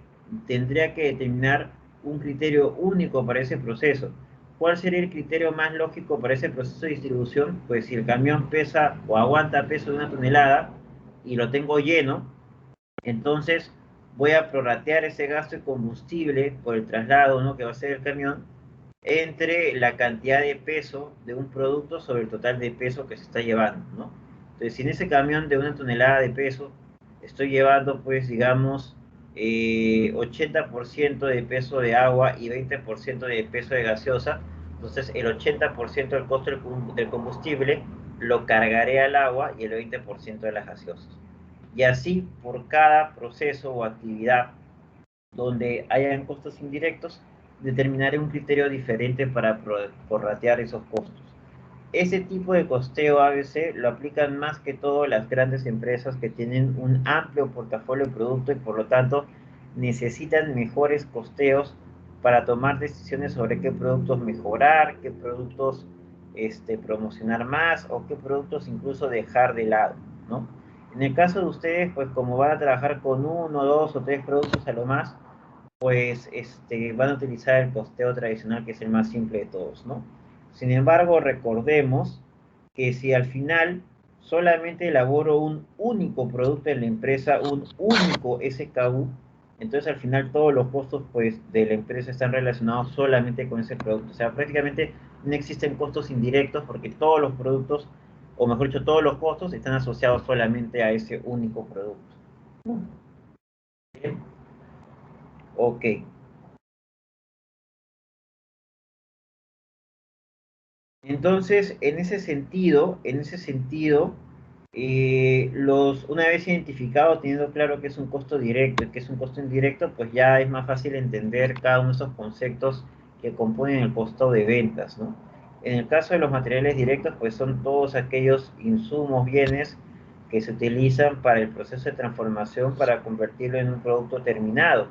tendría que determinar un criterio único para ese proceso. ¿Cuál sería el criterio más lógico para ese proceso de distribución? Pues si el camión pesa o aguanta peso de 1 tonelada y lo tengo lleno, entonces voy a prorratear ese gasto de combustible por el traslado, ¿no?, que va a ser el camión entre la cantidad de peso de un producto sobre el total de peso que se está llevando, ¿no? Entonces, si en ese camión de 1 tonelada de peso estoy llevando, pues, digamos, 80% de peso de agua y 20% de peso de gaseosa, entonces el 80% del costo del combustible lo cargaré al agua y el 20% de las gaseosas. Y así por cada proceso o actividad donde hayan costos indirectos, determinaré un criterio diferente para prorratear esos costos. Ese tipo de costeo ABC lo aplican más que todo las grandes empresas que tienen un amplio portafolio de productos y por lo tanto necesitan mejores costeos para tomar decisiones sobre qué productos mejorar, qué productos promocionar más o qué productos incluso dejar de lado, ¿no? En el caso de ustedes, pues como van a trabajar con 1, 2 o 3 productos a lo más, pues van a utilizar el costeo tradicional, que es el más simple de todos, ¿no? Sin embargo, recordemos que si al final solamente elaboro un único producto en la empresa, un único SKU, entonces al final todos los costos, pues, de la empresa están relacionados solamente con ese producto. O sea, prácticamente no existen costos indirectos porque todos los productos, o mejor dicho, todos los costos están asociados solamente a ese único producto. Bien. Ok. Entonces, una vez identificado, teniendo claro que es un costo directo y que es un costo indirecto, pues ya es más fácil entender cada uno de esos conceptos que componen el costo de ventas, ¿no? En el caso de los materiales directos, pues son todos aquellos insumos, bienes que se utilizan para el proceso de transformación para convertirlo en un producto terminado.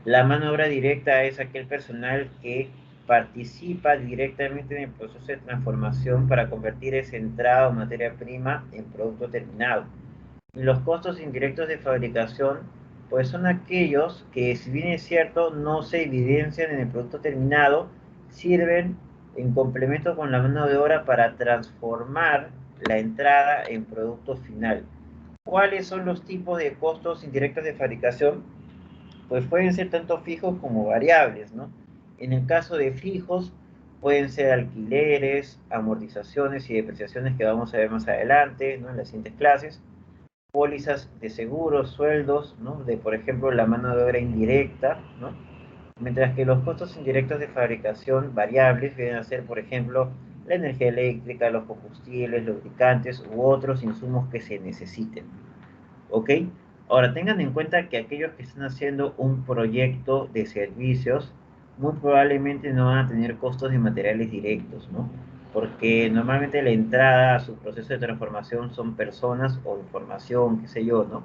La mano de obra directa es aquel personal que participa directamente en el proceso de transformación para convertir esa entrada o materia prima en producto terminado. Y los costos indirectos de fabricación, pues son aquellos que, si bien es cierto, no se evidencian en el producto terminado, sirven en complemento con la mano de obra para transformar la entrada en producto final. ¿Cuáles son los tipos de costos indirectos de fabricación? Pues pueden ser tanto fijos como variables, ¿no? En el caso de fijos, pueden ser alquileres, amortizaciones y depreciaciones que vamos a ver más adelante, ¿no?, en las siguientes clases, pólizas de seguros, sueldos, ¿no?, de, por ejemplo, la mano de obra indirecta, ¿no? Mientras que los costos indirectos de fabricación variables vienen a ser, por ejemplo, la energía eléctrica, los combustibles, lubricantes u otros insumos que se necesiten. ¿Ok? Ahora, tengan en cuenta que aquellos que están haciendo un proyecto de servicios, muy probablemente no van a tener costos de materiales directos, ¿no? Porque normalmente la entrada a su proceso de transformación son personas o información, qué sé yo, ¿no?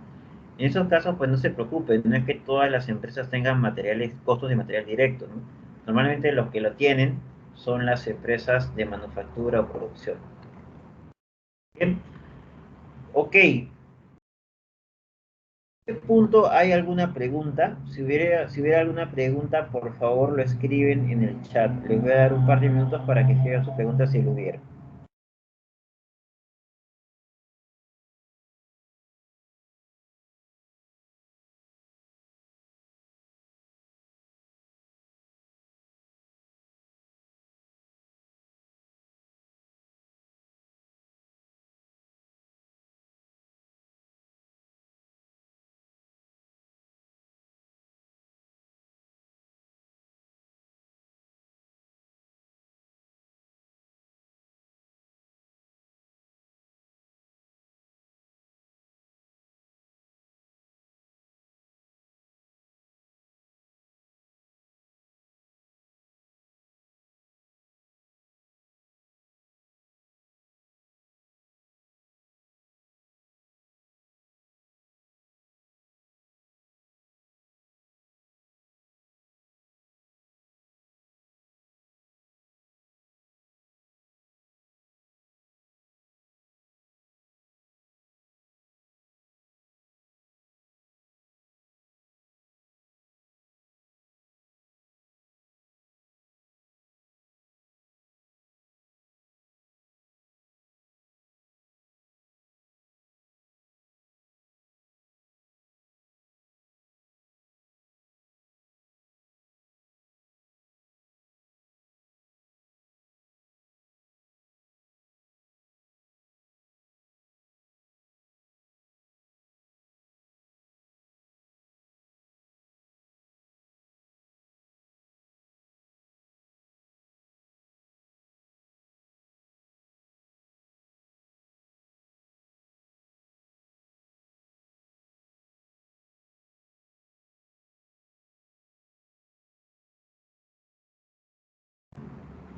En esos casos, pues no se preocupen, no es que todas las empresas tengan materiales, costos de material directo, ¿no? Normalmente los que lo tienen son las empresas de manufactura o producción. Bien, ok. ¿En este punto hay alguna pregunta? Si hubiera alguna pregunta, por favor lo escriben en el chat. Les voy a dar un par de minutos para que escriban sus preguntas si lo hubiera.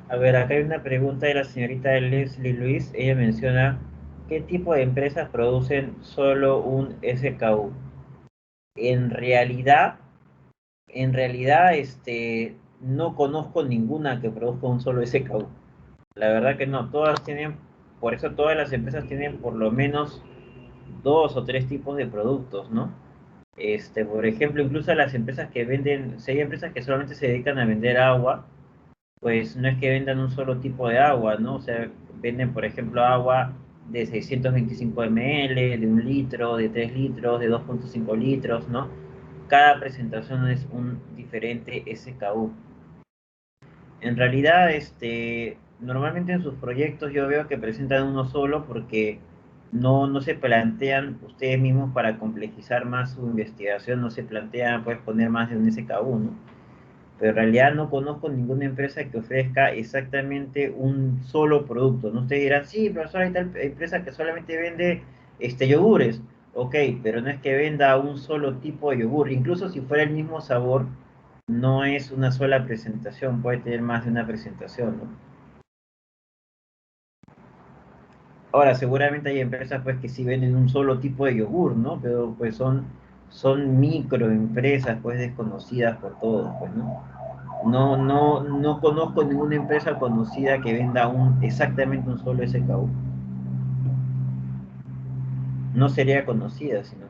A ver, acá hay una pregunta de la señorita Leslie Luis. Ella menciona, ¿qué tipo de empresas producen solo un SKU? En realidad, no conozco ninguna que produzca un solo SKU. La verdad que no, todas tienen, por eso todas las empresas tienen por lo menos dos o tres tipos de productos, ¿no? Por ejemplo, incluso las empresas que venden, si hay empresas que solamente se dedican a vender agua, pues no es que vendan un solo tipo de agua, ¿no? O sea, venden, por ejemplo, agua de 625 ml, de 1 litro, de 3 litros, de 2,5 litros, ¿no? Cada presentación es un diferente SKU. En realidad, normalmente en sus proyectos yo veo que presentan uno solo porque no se plantean ustedes mismos para complejizar más su investigación, no se plantean pues poner más de un SKU, ¿no? Pero en realidad no conozco ninguna empresa que ofrezca exactamente un solo producto, ¿no? Ustedes dirán, sí, profesor, hay tal empresa que solamente vende yogures. Ok, pero no es que venda un solo tipo de yogur. Incluso si fuera el mismo sabor, no es una sola presentación, puede tener más de una presentación, ¿no? Ahora, seguramente hay empresas pues que sí venden un solo tipo de yogur, ¿no? Pero pues son microempresas pues desconocidas por todos, pues, ¿no? No conozco ninguna empresa conocida que venda exactamente un solo SKU. No sería conocida, sino.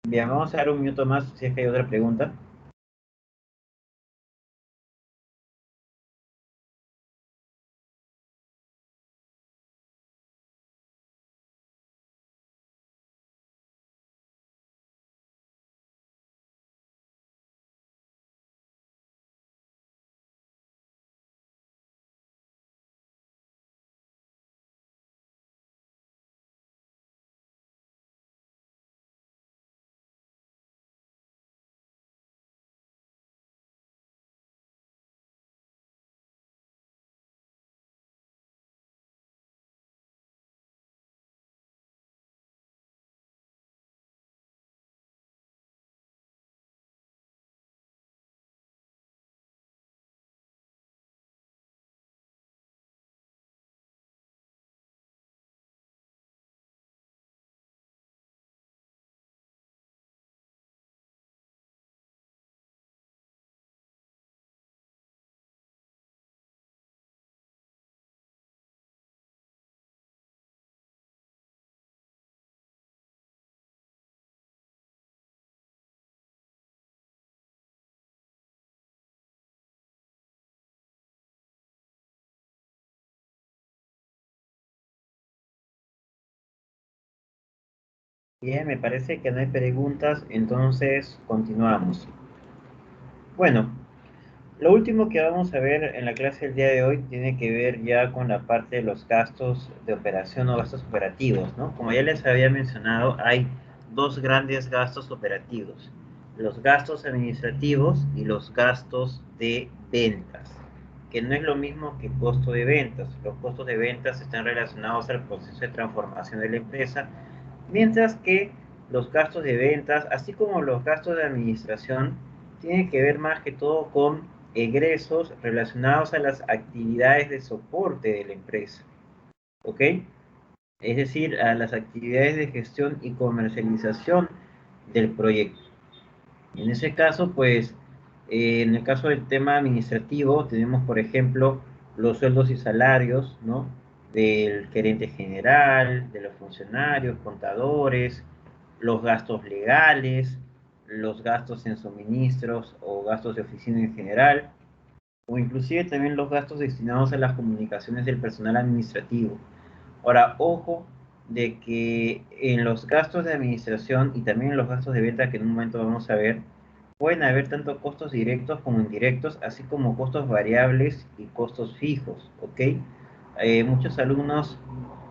Bien, vamos a dar un minuto más si es que hay otra pregunta. Bien, me parece que no hay preguntas, entonces continuamos. Bueno, lo último que vamos a ver en la clase del día de hoy tiene que ver ya con la parte de los gastos de operación o gastos operativos, ¿no? Como ya les había mencionado, hay dos grandes gastos operativos, los gastos administrativos y los gastos de ventas, que no es lo mismo que costo de ventas. Los costos de ventas están relacionados al proceso de transformación de la empresa, mientras que los gastos de ventas, así como los gastos de administración, tienen que ver más que todo con egresos relacionados a las actividades de soporte de la empresa, ¿ok? Es decir, a las actividades de gestión y comercialización del proyecto. En ese caso, pues, en el caso del tema administrativo, tenemos, por ejemplo, los sueldos y salarios, ¿no? Del gerente general, de los funcionarios, contadores, los gastos legales, los gastos en suministros o gastos de oficina en general, o inclusive también los gastos destinados a las comunicaciones del personal administrativo. Ahora, ojo de que en los gastos de administración y también en los gastos de venta que en un momento vamos a ver, pueden haber tanto costos directos como indirectos, así como costos variables y costos fijos, ¿ok? Muchos alumnos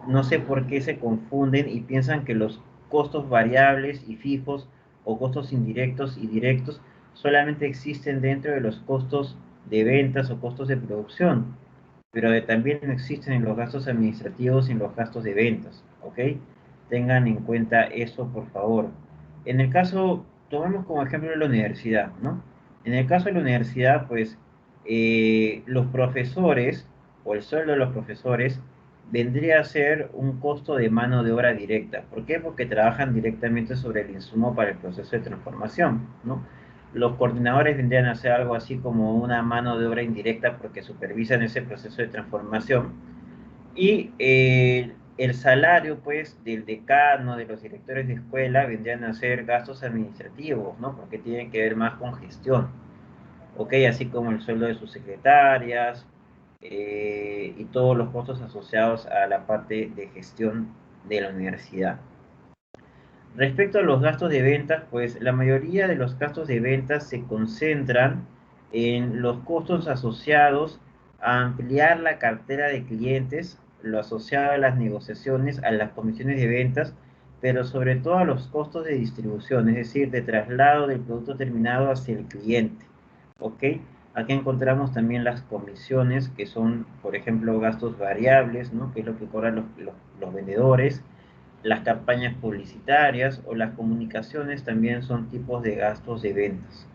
no sé por qué se confunden y piensan que los costos variables y fijos o costos indirectos y directos solamente existen dentro de los costos de ventas o costos de producción, pero también existen en los gastos administrativos y en los gastos de ventas, ¿ok? Tengan en cuenta eso, por favor. En el caso, tomemos como ejemplo la universidad, ¿no? En el caso de la universidad, pues, los profesores, o el sueldo de los profesores, vendría a ser un costo de mano de obra directa. ¿Por qué? Porque trabajan directamente sobre el insumo para el proceso de transformación, ¿no? Los coordinadores vendrían a ser algo así como una mano de obra indirecta porque supervisan ese proceso de transformación. Y el salario, pues, del decano, de los directores de escuela, vendrían a ser gastos administrativos, ¿no? Porque tienen que ver más con gestión, ¿ok? Así como el sueldo de sus secretarias y todos los costos asociados a la parte de gestión de la universidad. Respecto a los gastos de ventas, pues la mayoría de los gastos de ventas se concentran en los costos asociados a ampliar la cartera de clientes, lo asociado a las negociaciones, a las comisiones de ventas, pero sobre todo a los costos de distribución, es decir, de traslado del producto terminado hacia el cliente. ¿Ok? Aquí encontramos también las comisiones, que son, por ejemplo, gastos variables, ¿no? Que es lo que cobran los vendedores. Las campañas publicitarias o las comunicaciones también son tipos de gastos de ventas.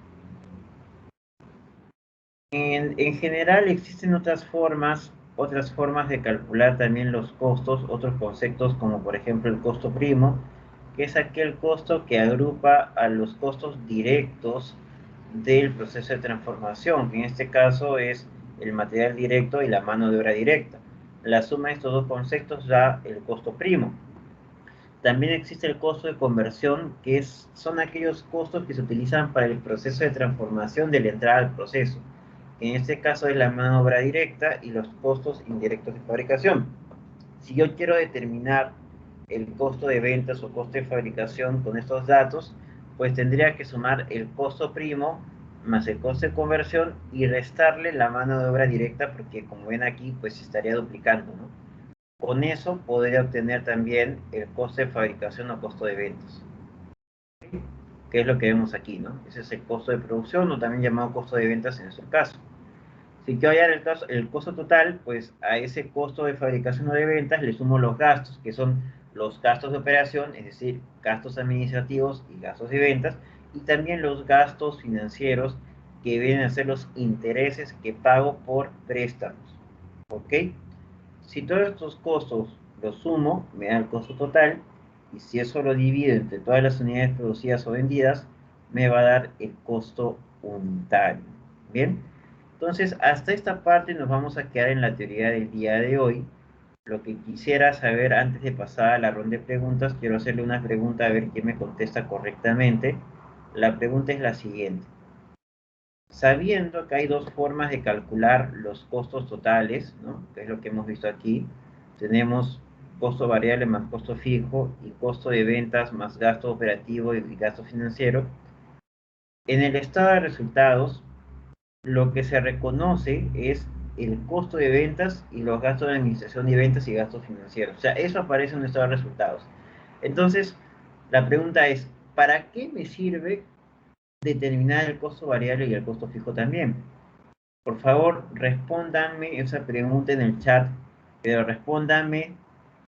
En general existen otras formas de calcular también los costos, otros conceptos como por ejemplo el costo primo, que es aquel costo que agrupa a los costos directos del proceso de transformación, que en este caso es el material directo y la mano de obra directa. La suma de estos dos conceptos da el costo primo. También existe el costo de conversión, son aquellos costos que se utilizan para el proceso de transformación de la entrada al proceso. En este caso es la mano de obra directa y los costos indirectos de fabricación. Si yo quiero determinar el costo de ventas o costo de fabricación con estos datos, pues tendría que sumar el costo primo más el costo de conversión y restarle la mano de obra directa porque como ven aquí pues estaría duplicando, ¿no? Con eso podría obtener también el costo de fabricación o costo de ventas, que es lo que vemos aquí, ¿no? Ese es el costo de producción o también llamado costo de ventas en este caso. Si quiero hallar el costo total, pues a ese costo de fabricación o de ventas le sumo los gastos, que son los gastos de operación, es decir, gastos administrativos y gastos de ventas, y también los gastos financieros, que vienen a ser los intereses que pago por préstamos, ¿ok? Si todos estos costos los sumo, me da el costo total, y si eso lo divido entre todas las unidades producidas o vendidas, me va a dar el costo unitario. Bien, entonces hasta esta parte nos vamos a quedar en la teoría del día de hoy. Lo que quisiera saber antes de pasar a la ronda de preguntas, quiero hacerle una pregunta a ver quién me contesta correctamente. La pregunta es la siguiente. Sabiendo que hay dos formas de calcular los costos totales, ¿no? Que es lo que hemos visto aquí, tenemos costo variable más costo fijo y costo de ventas más gasto operativo y gasto financiero, en el estado de resultados, lo que se reconoce es el costo de ventas y los gastos de administración de ventas y gastos financieros. O sea, eso aparece en el estado de resultados. Entonces, la pregunta es, ¿para qué me sirve determinar el costo variable y el costo fijo también? Por favor, respóndanme esa pregunta en el chat, pero respóndanme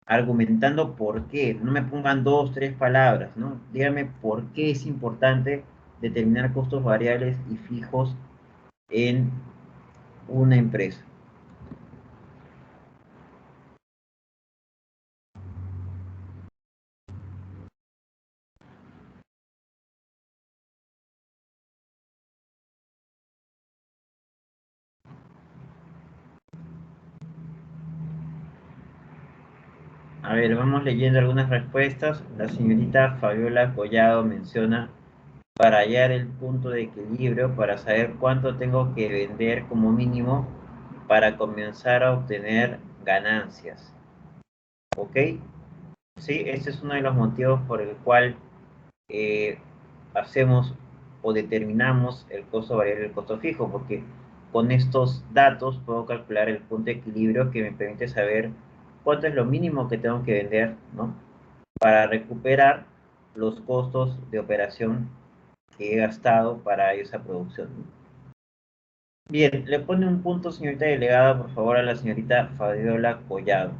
argumentando por qué. No me pongan dos, tres palabras, ¿no? Díganme por qué es importante determinar costos variables y fijos en una empresa. A ver, vamos leyendo algunas respuestas. La señorita Fabiola Collado menciona para hallar el punto de equilibrio, para saber cuánto tengo que vender como mínimo para comenzar a obtener ganancias. ¿Ok? Sí, ese es uno de los motivos por el cual hacemos o determinamos el costo variable y el costo fijo, porque con estos datos puedo calcular el punto de equilibrio que me permite saber cuánto es lo mínimo que tengo que vender, ¿no? Para recuperar los costos de operación que he gastado para esa producción. Bien, le pone un punto, señorita delegada, por favor, a la señorita Fabiola Collado.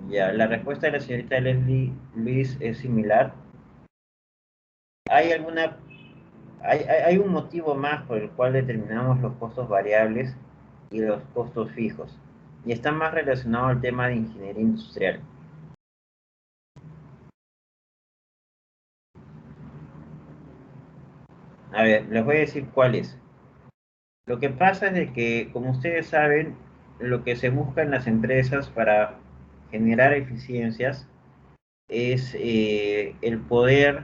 Ya, la respuesta de la señorita Leslie Luis es similar. ¿Hay alguna, hay un motivo más por el cual determinamos los costos variables y los costos fijos? Y está más relacionado al tema de ingeniería industrial. A ver, les voy a decir cuál es. Lo que pasa es de que, como ustedes saben, lo que se busca en las empresas para generar eficiencias es el poder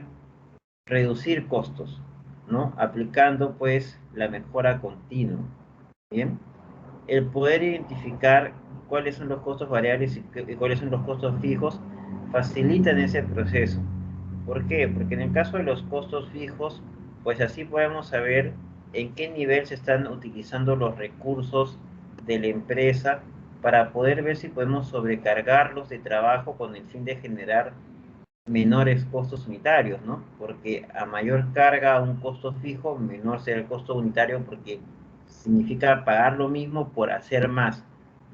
reducir costos, ¿no? Aplicando pues la mejora continua, ¿bien? El poder identificar cuáles son los costos variables y cuáles son los costos fijos facilitan ese proceso. ¿Por qué? Porque en el caso de los costos fijos, pues así podemos saber en qué nivel se están utilizando los recursos de la empresa para poder ver si podemos sobrecargarlos de trabajo con el fin de generar menores costos unitarios, ¿no? Porque a mayor carga a un costo fijo, menor será el costo unitario porque significa pagar lo mismo por hacer más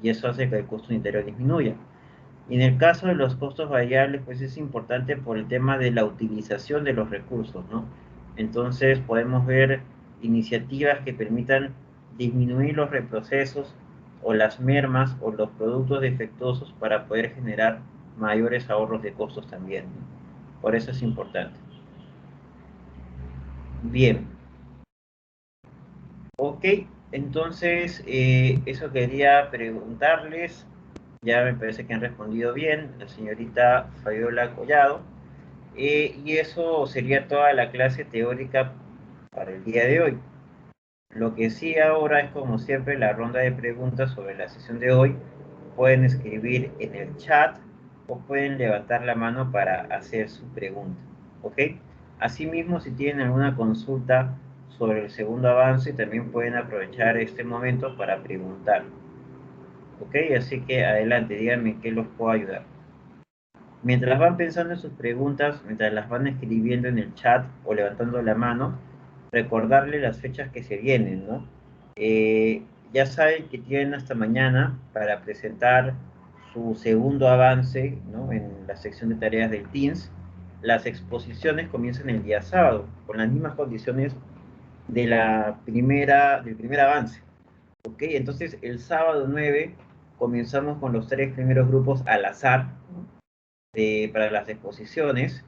y eso hace que el costo unitario disminuya. Y en el caso de los costos variables, pues es importante por el tema de la utilización de los recursos, ¿no? Entonces podemos ver iniciativas que permitan disminuir los reprocesos o las mermas o los productos defectuosos para poder generar mayores ahorros de costos también, ¿no? Por eso es importante. Bien, ok, entonces eso quería preguntarles. Ya me parece que han respondido bien, la señorita Fabiola Collado. Y eso sería toda la clase teórica para el día de hoy. Lo que sí ahora es como siempre la ronda de preguntas sobre la sesión de hoy. Pueden escribir en el chat o pueden levantar la mano para hacer su pregunta. ¿Ok? Asimismo, si tienen alguna consulta sobre el segundo avance, también pueden aprovechar este momento para preguntar. ¿Ok? Así que adelante, díganme en qué los puedo ayudar. Mientras van pensando en sus preguntas, mientras las van escribiendo en el chat o levantando la mano, recordarle las fechas que se vienen, ¿no? Ya saben que tienen hasta mañana para presentar su segundo avance, ¿no? En la sección de tareas del Teams. Las exposiciones comienzan el día sábado, con las mismas condiciones de del primer avance. ¿Ok? Entonces, el sábado 9 comenzamos con los tres primeros grupos al azar, para las exposiciones.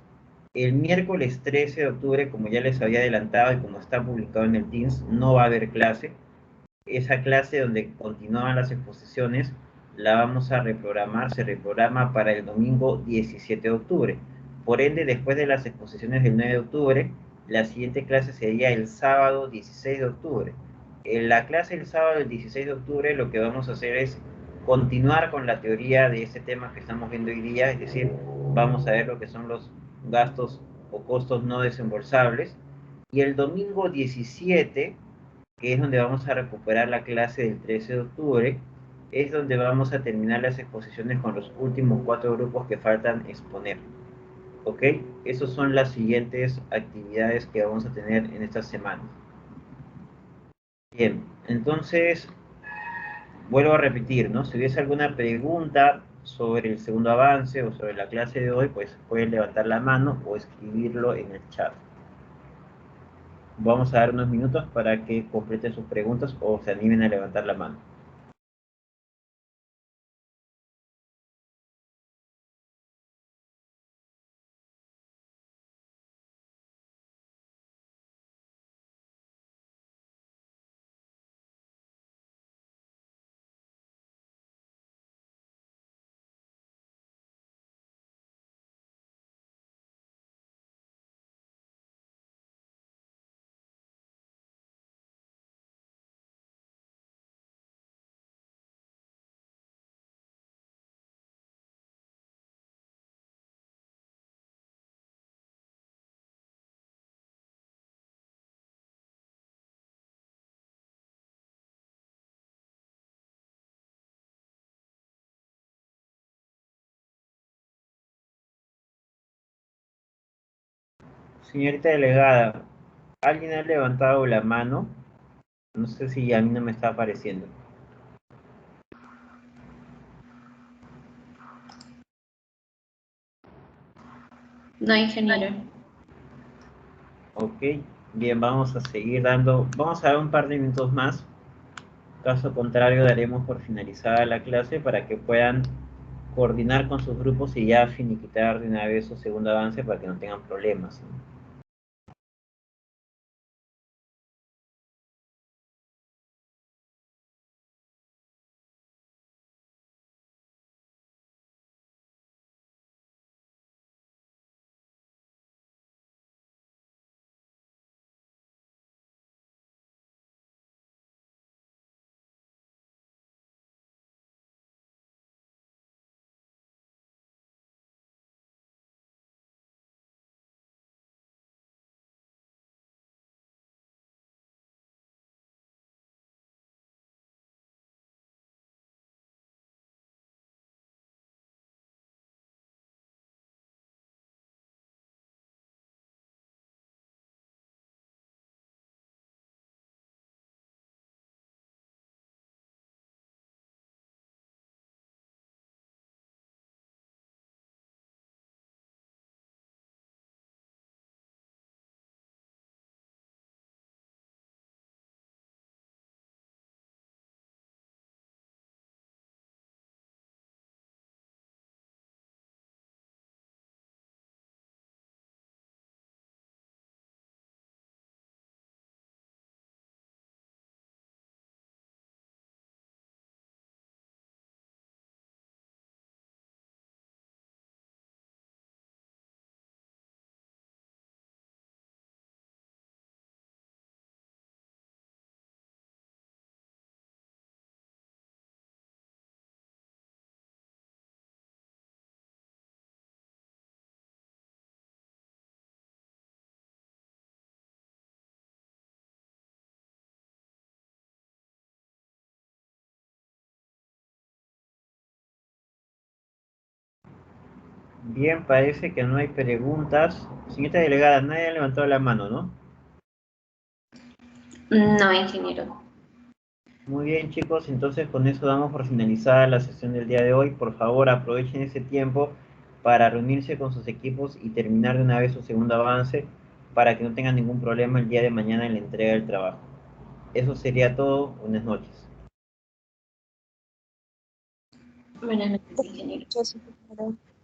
El miércoles 13 de octubre, como ya les había adelantado y como está publicado en el Teams, no va a haber clase. Esa clase donde continuaban las exposiciones la vamos a reprogramar, se reprograma para el domingo 17 de octubre. Por ende, después de las exposiciones del 9 de octubre, la siguiente clase sería el sábado 16 de octubre. En la clase del sábado del 16 de octubre lo que vamos a hacer es continuar con la teoría de este tema que estamos viendo hoy día, es decir, vamos a ver lo que son los gastos o costos no desembolsables. Y el domingo 17, que es donde vamos a recuperar la clase del 13 de octubre, es donde vamos a terminar las exposiciones con los últimos 4 grupos que faltan exponer. ¿Ok? Esas son las siguientes actividades que vamos a tener en esta semana. Bien, entonces vuelvo a repetir, ¿no? Si hubiese alguna pregunta sobre el segundo avance o sobre la clase de hoy, pues pueden levantar la mano o escribirlo en el chat. Vamos a dar unos minutos para que completen sus preguntas o se animen a levantar la mano. Señorita delegada, ¿alguien ha levantado la mano? No sé si a mí no me está apareciendo. No, ingeniero. Ok, bien, vamos a seguir dando, vamos a dar un par de minutos más. Caso contrario, daremos por finalizada la clase para que puedan coordinar con sus grupos y ya finiquitar de una vez su segundo avance para que no tengan problemas, ¿no? Bien, parece que no hay preguntas. Señorita delegada, nadie ha levantado la mano, ¿no? No, ingeniero. Muy bien, chicos, entonces con eso damos por finalizada la sesión del día de hoy. Por favor, aprovechen ese tiempo para reunirse con sus equipos y terminar de una vez su segundo avance para que no tengan ningún problema el día de mañana en la entrega del trabajo. Eso sería todo. Buenas noches. Buenas noches, ingeniero. Muchas gracias.